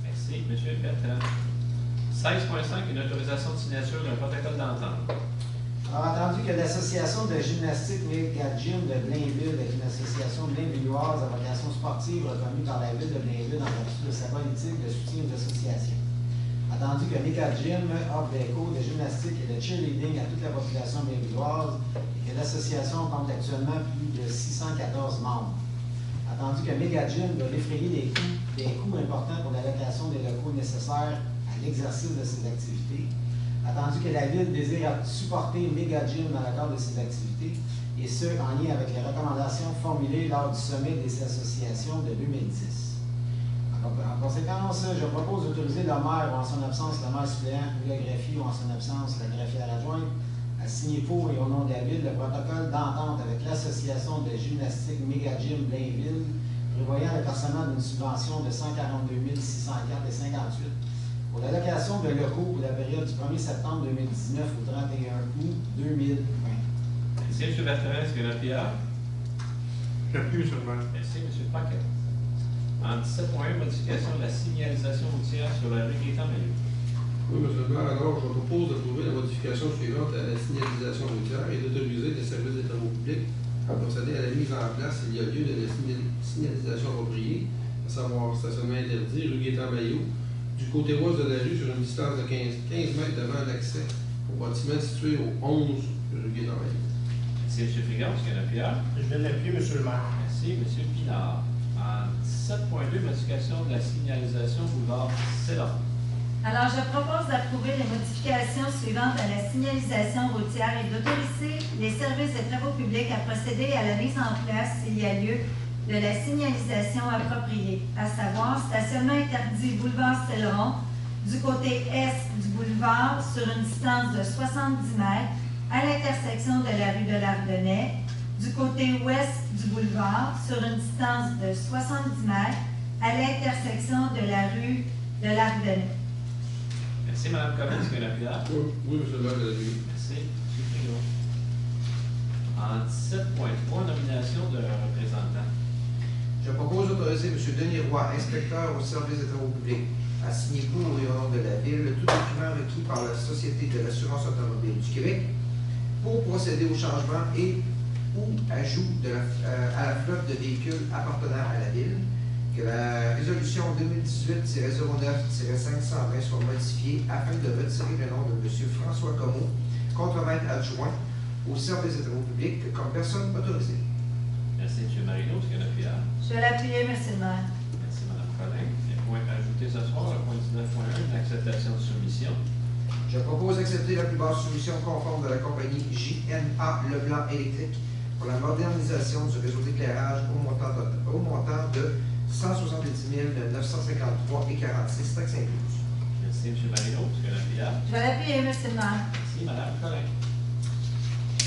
Merci, M. Bertrand. 16.5, une autorisation de signature d'un protocole d'entente. Alors, entendu que l'Association de gymnastique Mega Gym de Blainville est une association blainvilloise à vocation sportive reconnue par la ville de Blainville en vertu de sa politique de soutien aux associations. Attendu que Mega Gym offre des cours de gymnastique et de cheerleading à toute la population blainvilloise et que l'association compte actuellement plus de 614 membres. Attendu que Mega Gym doit défrayer des coûts importants pour la location des locaux nécessaires à l'exercice de ses activités. Attendu que la Ville désire supporter Mega Gym dans le cadre de ses activités, et ce, en lien avec les recommandations formulées lors du sommet des associations de 2010. En conséquence, je propose d'autoriser le maire ou en son absence le maire suppléant ou le greffier ou en son absence la greffière adjointe à signer pour et au nom de la Ville le protocole d'entente avec l'Association de gymnastique Mega Gym Blainville, prévoyant le versement d'une subvention de 142 604,58 pour la location de locaux pour la période du 1er septembre 2019 au 31 août 2020. Merci, M. Bertrand. Est-ce qu'il y a un appel? J'appuie, M. le maire. Merci, M. Paquette. En 17.1, modification de la signalisation routière sur la rue Gaétan-Mailloux. Oui, M. le maire, alors je propose d'approuver la modification suivante à la signalisation routière et d'autoriser les services des travaux publics à procéder à la mise en place, s'il y a lieu, de la signalisation appropriée, à savoir stationnement interdit, rue Gaétan-Mailloux, du côté ouest de la rue sur une distance de 15 mètres devant l'accès au bâtiment situé au 11 rue Gaétan-Mailloux. Merci, M. Frigard. Est-ce qu'il y a un appel? Je vais l'appuyer, M. le maire. Merci, M. Pinard. En 17.2, modification de la signalisation boulevard Célan. Alors, je propose d'approuver les modifications suivantes à la signalisation routière et d'autoriser les services de travaux publics à procéder à la mise en place, s'il y a lieu, de la signalisation appropriée, à savoir stationnement interdit boulevard Céleron du côté est du boulevard sur une distance de 70 mètres à l'intersection de la rue de l'Ardennais, du côté ouest du boulevard sur une distance de 70 mètres à l'intersection de la rue de l'Ardennais. Merci, Mme Corinne. Est-ce qu'il y a un appui là? Oui, monsieur le maire, de la ville. Merci, M. Frigo. En 17.3, nomination de représentants. Je propose d'autoriser M. Denis Roy, inspecteur au service des travaux publics, à signer pour et au nom de la Ville tout document requis par la Société de l'assurance automobile du Québec pour procéder au changement et ou ajout à la flotte de véhicules appartenant à la Ville, que la résolution 2018-09-520 soit modifiée afin de retirer le nom de M. François Comeau, contremaître adjoint au service des travaux publics, comme personne autorisée. Merci, M. Marino. Est-ce qu'il y a un appui là? Je vais l'appuyer, M. le maire. Merci, Mme Collin. Les points ajoutés ce soir, le point 19.1, l'acceptation de soumission. Je propose d'accepter la plus basse soumission conforme de la compagnie JNA Leblanc Électrique pour la modernisation du réseau d'éclairage au montant de 170 953,46 taxes incluses. Merci, M. Marino. Est-ce qu'il y a un appui là? Je vais l'appuyer, M. le maire. Merci, Mme Collin.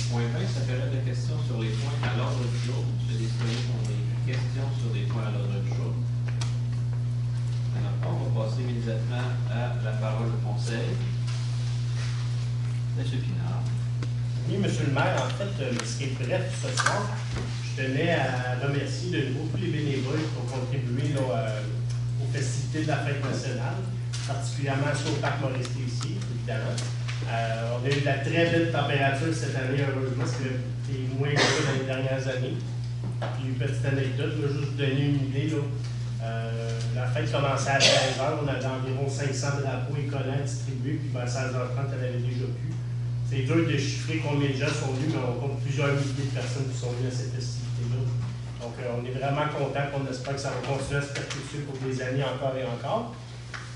Point 20, ça période de questions sur les points à l'ordre du jour. M. Despoilliers pour des questions sur les points à l'ordre du jour. Alors, on va passer immédiatement à la parole au Conseil. M. Pinard. Oui, M. le maire, en fait, ce qui est bref ce soir, je tenais à remercier de nouveau tous les bénévoles qui ont contribué là, aux festivités de la fête nationale, particulièrement ceux au parc Maurice-Tessier, évidemment. On a eu de la très belle température cette année, heureusement, c'était moins gros dans les dernières années. Puis, une petite anecdote, je vais juste vous donner une idée. Là. La fête commençait à 16h, on avait environ 500 drapeaux et collants distribués, puis à 16h30, elle avait déjà plus. C'est dur de chiffrer combien de gens sont venus, mais on compte plusieurs milliers de personnes qui sont venues à cette festivité-là. Donc, on est vraiment content, on espère que ça va continuer à se perpétuer pour des années encore et encore.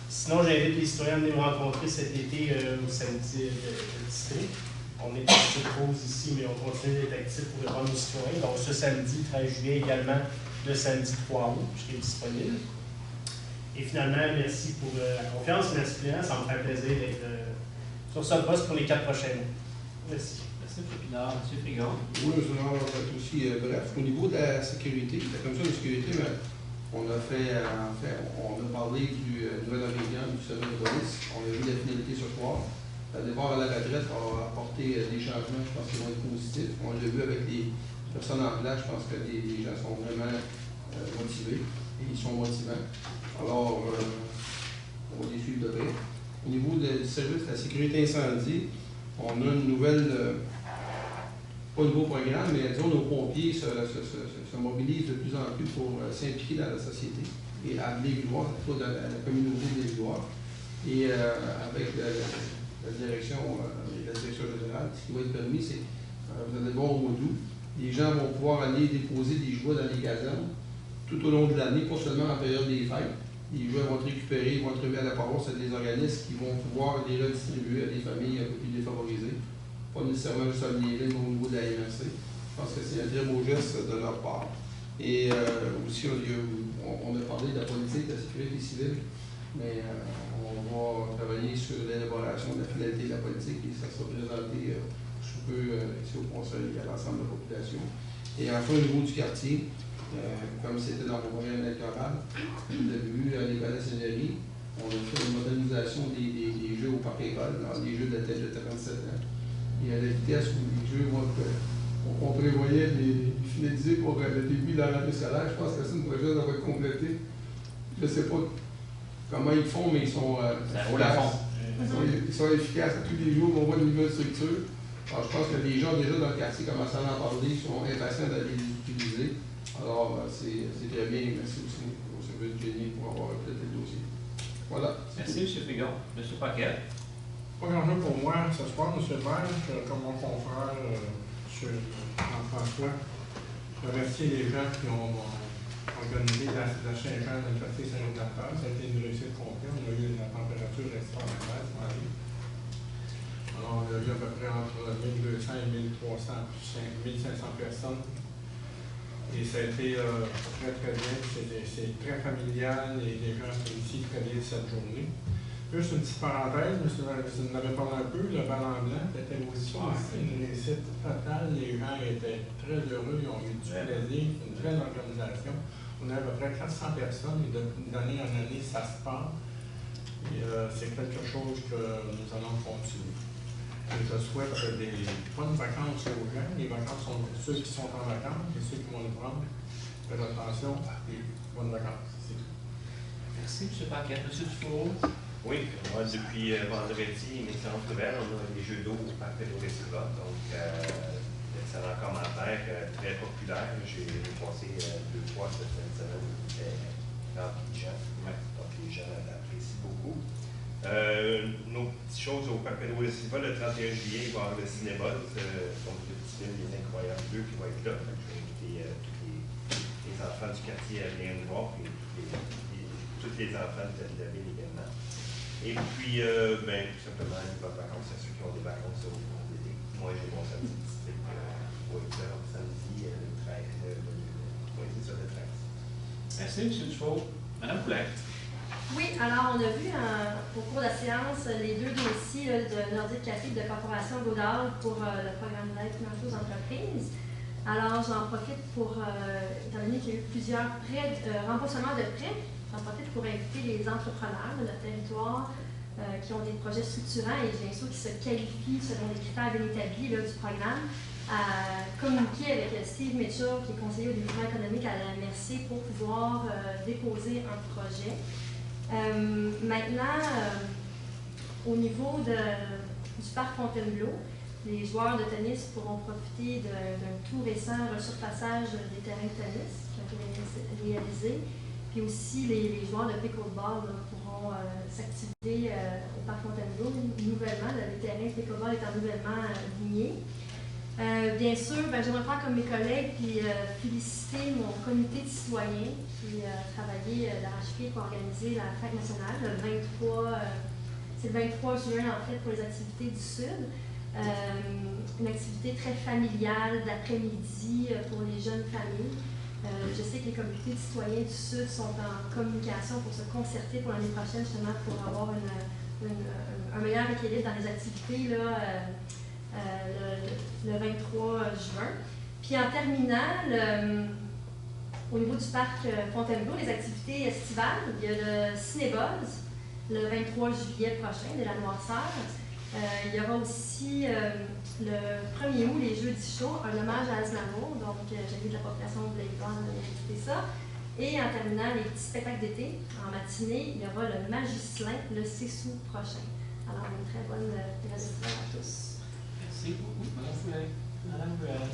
Sinon, j'invite les citoyens à venir me rencontrer cet été au samedi de district. On est en petite pause ici, mais on continue d'être actifs pour répondre aux citoyens. Donc, ce samedi, 13 juillet également, le samedi 3 août, je serai disponible. Et finalement, merci pour la confiance, merci bien, ça me fait plaisir d'être sur ce poste pour les 4 prochains mois. Merci. Merci, M. Pinard. M. Frigon. Oui, M. le maire, on va être aussi bref. Au niveau de la sécurité, la commission de sécurité, on a parlé du nouvel ingrédient du service de police. On a vu la finalité ce soir. Le départ à la retraite a apporté des changements, je pense qu'ils vont être positifs. On l'a vu avec les personnes en place, je pense que les gens sont vraiment motivés et ils sont motivants. Alors, on va les suivre de près. Au niveau du service de la sécurité incendie, on a une nouvelle, pas un nouveau programme, mais disons nos pompiers se mobilisent de plus en plus pour s'impliquer dans la société et à l'Église-Gloire, plutôt dans la communauté de l'Église-Gloire. Et avec la direction générale, ce qui va être permis, c'est, vous allez voir au mois d'août, les gens vont pouvoir aller déposer des jouets dans les casernes tout au long de l'année, pas seulement en période des fêtes. Les jouets vont être récupérés, ils vont être remis à la paroisse à des organismes qui vont pouvoir les redistribuer à des familles un peu plus défavorisées. Pas nécessairement juste à Liéville, mais au niveau de la MRC. Je pense que c'est un très beau geste de leur part. Et aussi, on a parlé de la politique, de la sécurité civile, mais on va travailler sur l'élaboration de la finalité de la politique et ça sera présenté sous peu ici au Conseil à l'ensemble de la population. Et enfin, au niveau du quartier, comme c'était dans mon programme électoral, vous avez vu les palais-seigneuries, on a fait une modernisation des jeux au parc école, des jeux de la tête de 37 ans. Et à la vitesse où les jeux on prévoyait les finaliser pour le début de la rentrée scolaire, je pense que c'est une projet qui va être complété. Je ne sais pas comment ils font, mais ils sont efficaces. Ils sont efficaces tous les jours, on voit une nouvelle structure. Alors, je pense que les gens déjà dans le quartier commencent à en parler, sont impatients d'aller les utiliser. Alors, c'est très bien. Merci aussi au service de Génie pour avoir complété le dossier. Voilà. Merci, M. Frigon. M. Paquet. Pas grand-chose pour moi ce soir, M. le maire, comme mon confrère, M. Jean-François. Je remercie les gens qui ont organisé la Saint-Jean de la Saint-Jean-Docteur. Ça a été une réussite complète. On a eu la température extraordinaire ce matin. Alors, on a eu à peu près entre 1200 et 1300, 1500 personnes. Et ça a été très très bien. C'est très familial et les gens apprécient très bien cette journée. Juste une petite parenthèse, M. vous en avez parlé un peu, le ballon blanc était aussi une réussite totale. Les gens étaient très heureux, ils ont eu du plaisir, une belle organisation. On a à peu près 400 personnes et d'année en année, ça se passe. Et c'est quelque chose que nous allons continuer. Et je souhaite des bonnes vacances aux gens. Les vacances sont ceux qui sont en vacances et ceux qui vont le prendre. Faites attention et bonnes vacances. C'est tout. Merci, M. Paquette. M. Dufour. Oui, moi, depuis vendredi, mes séances nouvelles, on a les jeux d'eau au Parc Pedro Silva. Donc, excellent commentaire, très populaire. J'ai passé 2 fois cette fin de semaine. C'était rempli de gens. Donc, les gens apprécient beaucoup. Nos petites choses au Parc Pedro Silva, le 31 juillet, il va y avoir le Cinébuzz, donc le petit film Les Incroyables 2 qui va être là. Donc, je vais inviter tous les enfants du quartier à venir nous voir, et tous les enfants de la ville également. Et puis, tout simplement, les bonnes vacances à ceux qui ont des vacances au cours de l'été. Moi, j'ai mon samedi district au 8h, samedi le 13. Oui, c'est ça, le 13. Merci, M. Dufault. Mme Poulette. Oui, alors on a vu au cours de la séance les 2 dossiers de Nordic Café de Corporation Godard pour le programme d'aide financière aux entreprises. Alors, j'en profite pour, étant donné qu'il y a eu plusieurs remboursements de prêts, j'en profite pour inviter les entrepreneurs de notre territoire qui ont des projets structurants et bien sûr qui se qualifient selon les critères bien établis du programme à communiquer avec Steve Mitchell, qui est conseiller au développement économique à la MRC, pour pouvoir déposer un projet. Maintenant, au niveau du parc Fontainebleau, les joueurs de tennis pourront profiter d'un tout récent resurfaçage des terrains de tennis qui a été réalisé. Puis aussi, les joueurs de pickleball pourront s'activer au parc Fontainebleau nouvellement. Le terrain de pickleball étant nouvellement ligné. Bien sûr, j'aimerais faire comme mes collègues puis féliciter mon comité de citoyens qui a travaillé d'arrache-pied pour organiser la fête nationale c'est le 23 juin en fait pour les activités du Sud. Une activité très familiale d'après-midi pour les jeunes familles. Je sais que les comités de citoyens du Sud sont en communication pour se concerter pour l'année prochaine, justement, pour avoir un meilleur équilibre dans les activités le 23 juin. Puis en terminant, au niveau du parc Fontainebleau, les activités estivales, il y a le Cinébuzz le 23 juillet prochain, de la Noirceur. Il y aura aussi le 1er août, les Jeudis chauds, un hommage à Aznavour, donc j'invite de la population de l'État à visiter ça. Et en terminant, les petits spectacles d'été, en matinée, il y aura le Magislin le 6 août prochain. Alors, une très bonne fête à tous. Merci beaucoup, Mme Poulet. Mme Poulet.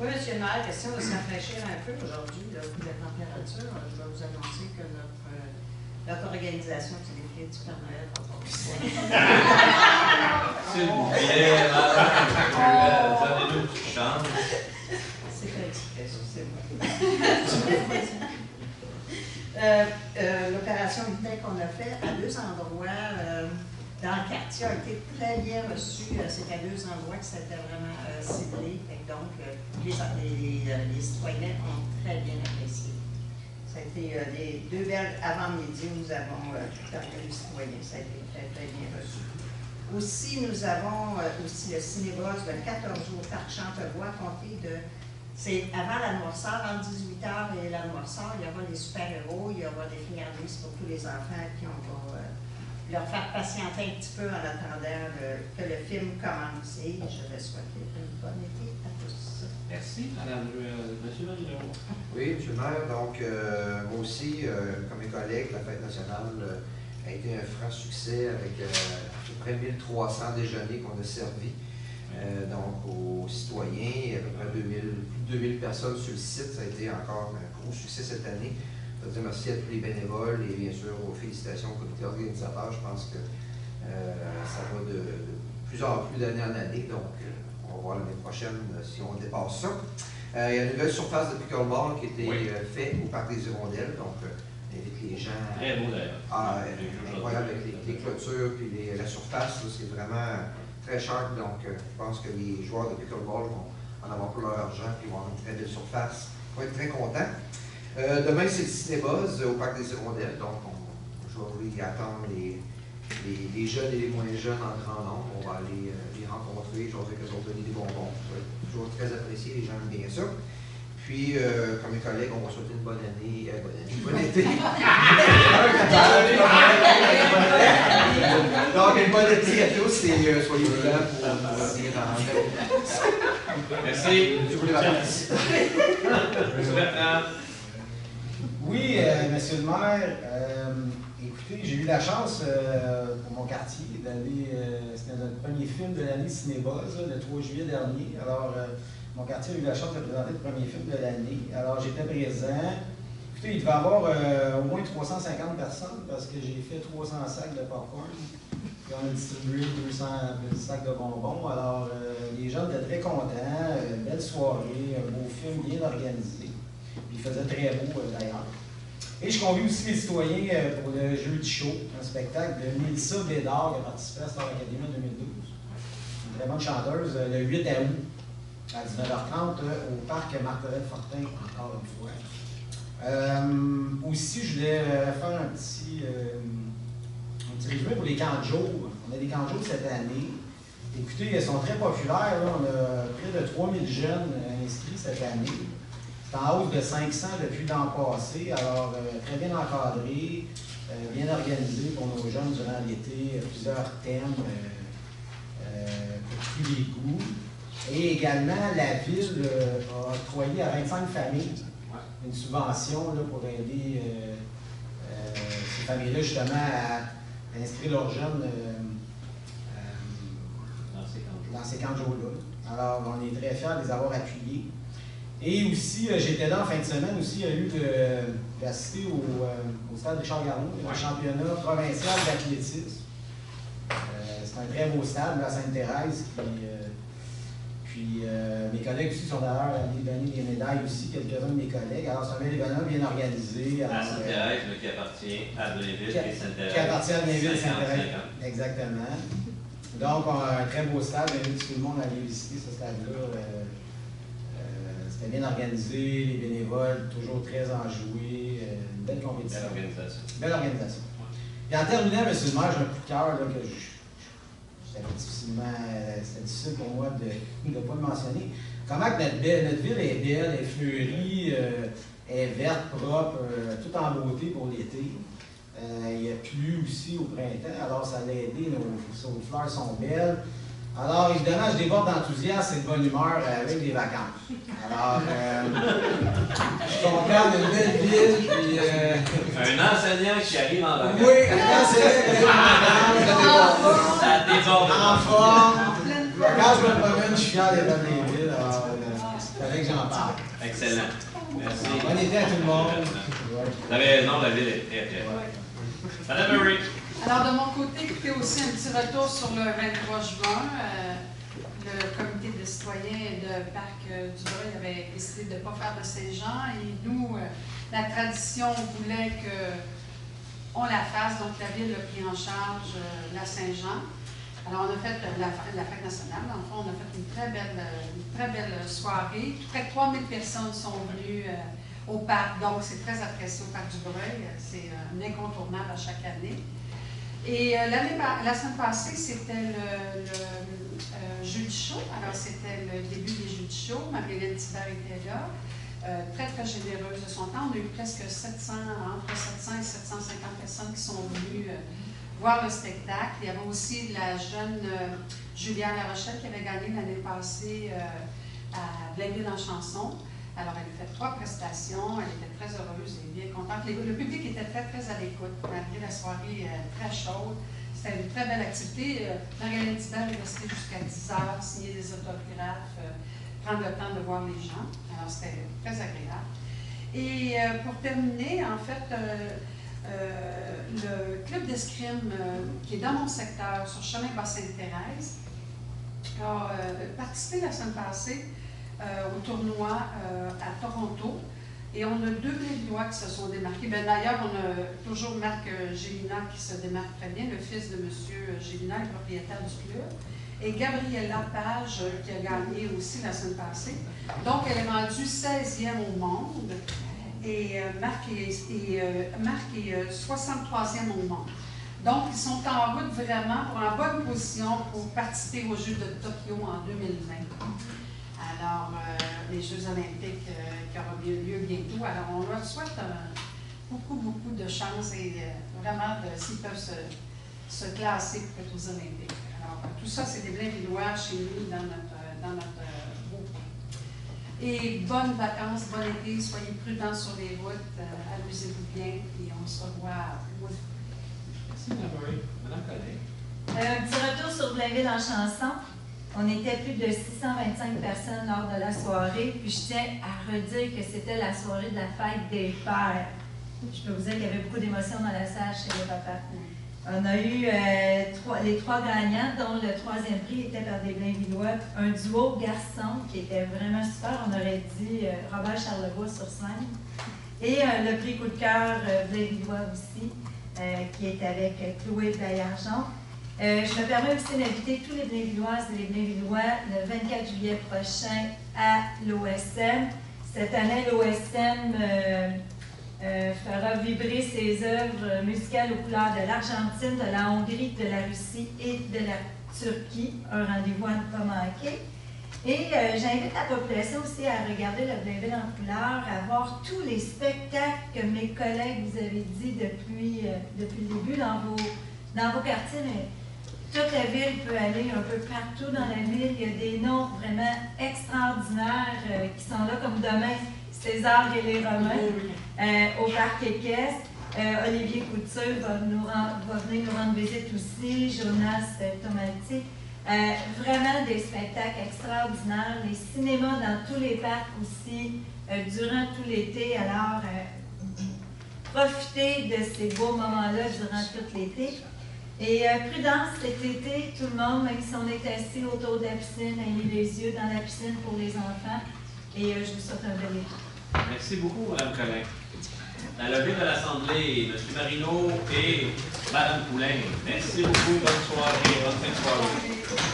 Oui, M. le maire, question de se rafraîchir un peu aujourd'hui, vu la température. Je vais vous annoncer que notre organisation du défilé du Père Noël va pas S'il vous plaît, Mme Poulet, donnez-nous une petite chance. C'est pas exprès, ça, c'est bon. L'opération Vitae qu'on a fait à 2 endroits dans le quartier a été très bien reçu. C'est à 2 endroits que ça a été vraiment ciblé. Donc, les citoyens ont très bien apprécié. Ça a été les 2 belles avant-midi où nous avons parlé les citoyens. Ça a été très, très bien reçu. Aussi, nous avons aussi le Cinébuzz le 14 jours au Parc Chantevoix, compté de... C'est avant la Noirceur, entre 18h et la Noirceur, il y aura des super-héros, il y aura des friandises pour tous les enfants, puis on va leur faire patienter un petit peu en attendant que le film commence. Et je vais souhaiter une bonne été à tous. Merci, Mme Ruel. M. Marino. Oui, M. le maire, donc moi aussi, comme mes collègues, la fête nationale a été un franc succès avec à peu près 1300 déjeuners qu'on a servis. Donc aux citoyens, il y a à peu près plus de 2000 personnes sur le site. Ça a été encore un gros succès cette année. Je veux dire merci à tous les bénévoles et bien sûr aux félicitations au comité organisateur. Je pense que ça va de plus en plus d'année en année. Donc on va voir l'année prochaine si on dépasse ça. Il y a une nouvelle surface de pickleball qui a été faite au Parc des Hirondelles. Donc invite les gens. Très beau d'ailleurs. Voilà, avec les clôtures et la surface, c'est vraiment très sharp. Donc je pense que les joueurs de pickleball vont en avoir pour leur argent et vont avoir une très belle surface. Ils vont être très contents. Demain, c'est le Cinébuzz au Parc des Hirondelles. Donc je vais y attendre les les jeunes et les moins jeunes en grand nombre. On va aller les rencontrer, je vais leur donner des bonbons. Ça va être toujours très apprécié, les gens aiment bien ça. Puis, comme mes collègues, on va souhaiter une bonne année, bon été. Donc, une bonne été à tous et soyez prudents pour venir en Merci. Je vous les vacances. Oui, monsieur le maire, écoutez, j'ai eu la chance pour mon quartier d'aller, c'était notre premier film de l'année Cinébuzz, le 3 juillet dernier. Alors, mon quartier a eu la chance de présenter le premier film de l'année. Alors, j'étais présent. Écoutez, il devait y avoir au moins 350 personnes parce que j'ai fait 300 sacs de popcorn. Puis on a distribué 200 sacs de bonbons. Alors, les gens étaient très contents. Belle soirée, un beau film bien organisé. Puis il faisait très beau d'ailleurs. Et je convie aussi les citoyens pour le Jeudi Show, un spectacle de Mélissa Bédard qui a participé à Star Academy en 2012. Une très bonne chanteuse, le 8 août à 19h30 au parc Marguerite Fortin, encore une fois. Aussi, je voulais faire un petit résumé pour les camps de jour. On a des camps de jour cette année. Écoutez, ils sont très populaires. Là. On a près de 3000 jeunes inscrits cette année. C'est en hausse de 500 depuis l'an passé. Alors, très bien encadré, bien organisé pour nos jeunes durant l'été. Plusieurs thèmes pour tous les goûts. Et également, la ville a octroyé à 25 familles une subvention là, pour aider ces familles-là justement à inscrire leurs jeunes dans ces camps de jour-là. Alors, on est très fiers de les avoir appuyés. Et aussi, j'étais là en fin de semaine aussi, il y a eu d'assister au stade Richard Garneau, le championnat provincial d'athlétisme. C'est un très beau stade à Sainte-Thérèse puis mes collègues aussi sont d'ailleurs allés donner des médailles aussi, quelques-uns de mes collègues. Alors, c'est un événement bien organisé. À Sainte-Thérèse, mais qui appartient à Blainville et Sainte-Thérèse. Qui appartient à Blainville et Sainte-Thérèse. Exactement. Donc, un très beau stade. J'invite tout le monde à aller visiter ce stade-là. C'était bien organisé, les bénévoles toujours très enjoués, une belle compétition. Belle organisation. Belle organisation. Et en terminant, M. le maire, j'ai un coup de cœur là, que c'était difficile pour moi de ne pas le mentionner. Comment que notre ville est belle, est fleurie, est verte, propre, tout en beauté pour l'été. Il a plu aussi au printemps, alors ça l'a aidé, nos fleurs sont belles. Alors, évidemment, je déborde d'enthousiasme et de bonne humeur avec les vacances. Alors, je suis content d'une belle ville. Puis, un enseignant qui arrive en vacances. Oui, un enseignant qui arrive en vacances. Ça déborde. En forme. Quand je me promène, je suis fier d'être dans les villes. Alors, c'est vrai que j'en parle. Excellent. Merci. Bon été à tout le monde. Vous avez raison, la ville est très, très bonne. Madame Murray. Alors, de mon côté, écoutez aussi un petit retour sur le 23 juin. Le comité de citoyens de Parc du Breuil avait décidé de ne pas faire de Saint-Jean. Et nous, la tradition voulait qu'on la fasse. Donc, la Ville a pris en charge la Saint-Jean. Alors, on a fait la fête nationale. Dans le fond, on a fait une très belle soirée. Près de 3000 personnes sont venues au parc. Donc, c'est très apprécié au Parc du Breuil. C'est un incontournable à chaque année. Et la semaine passée, c'était le Jeudi Show. Alors, c'était le début des Jeudis Show. Marie-Hélène Thibert était là. Très, très généreuse de son temps. On a eu presque entre 700 et 750 personnes qui sont venues voir le spectacle. Il y avait aussi la jeune Juliane Larochelle qui avait gagné l'année passée à Blainville en chanson. Alors, elle a fait 3 prestations, elle était très heureuse et bien contente. Le public était très, très à l'écoute, malgré la soirée très chaude. C'était une très belle activité. Marie-Hélène Thibert est restée jusqu'à 10 heures, signer des autographes, prendre le temps de voir les gens. Alors, c'était très agréable. Et pour terminer, en fait, le club d'escrime qui est dans mon secteur, sur Chemin Bas-Sainte-Thérèse, a participé la semaine passée au tournoi à Toronto. Et on a 2 Béninois qui se sont démarqués. D'ailleurs, on a toujours Marc Gélina qui se démarque très bien, le fils de M. Gélina, le propriétaire du club. Et Gabriella Page qui a gagné aussi la semaine passée. Donc, elle est rendue 16e au monde. Et Marc est 63e au monde. Donc, ils sont en route vraiment pour en bonne position pour participer aux Jeux de Tokyo en 2020. Alors, les Jeux olympiques qui auront lieu bientôt. Alors, on leur souhaite beaucoup de chance et vraiment s'ils peuvent se classer pour être aux Olympiques. Alors, tout ça, c'est des Blainvillois chez nous dans notre beau coin. Et bonnes vacances, bon été, soyez prudents sur les routes, amusez-vous bien et on se revoit au mois de Merci, Madame Collet. Un petit retour sur Blainville en chanson. On était plus de 625 personnes lors de la soirée, puis je tiens à redire que c'était la soirée de la fête des pères. Je peux vous dire qu'il y avait beaucoup d'émotions dans la salle chez les papas. On a eu les 3 gagnants, dont le 3e prix était par des Blainvillois, un duo garçon qui était vraiment super, on aurait dit Robert Charlebois sur scène. Et le prix coup de cœur Blainvillois aussi, qui est avec Chloé Baillargeon. Je me permets aussi d'inviter tous les Blainvilloises et les Blainvillois le 24 juillet prochain à l'OSM. Cette année, l'OSM fera vibrer ses œuvres musicales aux couleurs de l'Argentine, de la Hongrie, de la Russie et de la Turquie. Un rendez-vous à ne pas manquer. Et j'invite la population aussi à regarder le Blainville en couleurs, à voir tous les spectacles que mes collègues vous avez dit depuis le début dans vos quartiers. Mais toute la ville peut aller un peu partout dans la ville. Il y a des noms vraiment extraordinaires qui sont là comme demain. César et les Romains, au Parc équestre. Olivier Couture va venir nous rendre visite aussi, Jonas Tomati. Vraiment des spectacles extraordinaires. Les cinémas dans tous les parcs aussi, durant tout l'été. Alors, profitez de ces beaux moments-là durant tout l'été. Et prudence cet été, tout le monde, même si on est assis autour de la piscine, ayez les yeux dans la piscine pour les enfants. Et je vous souhaite un bel été. Merci beaucoup, Mme Collin. La levée de l'Assemblée, M. Marino et Mme Poulain. Merci beaucoup, bonne soirée, bonne fin de soirée.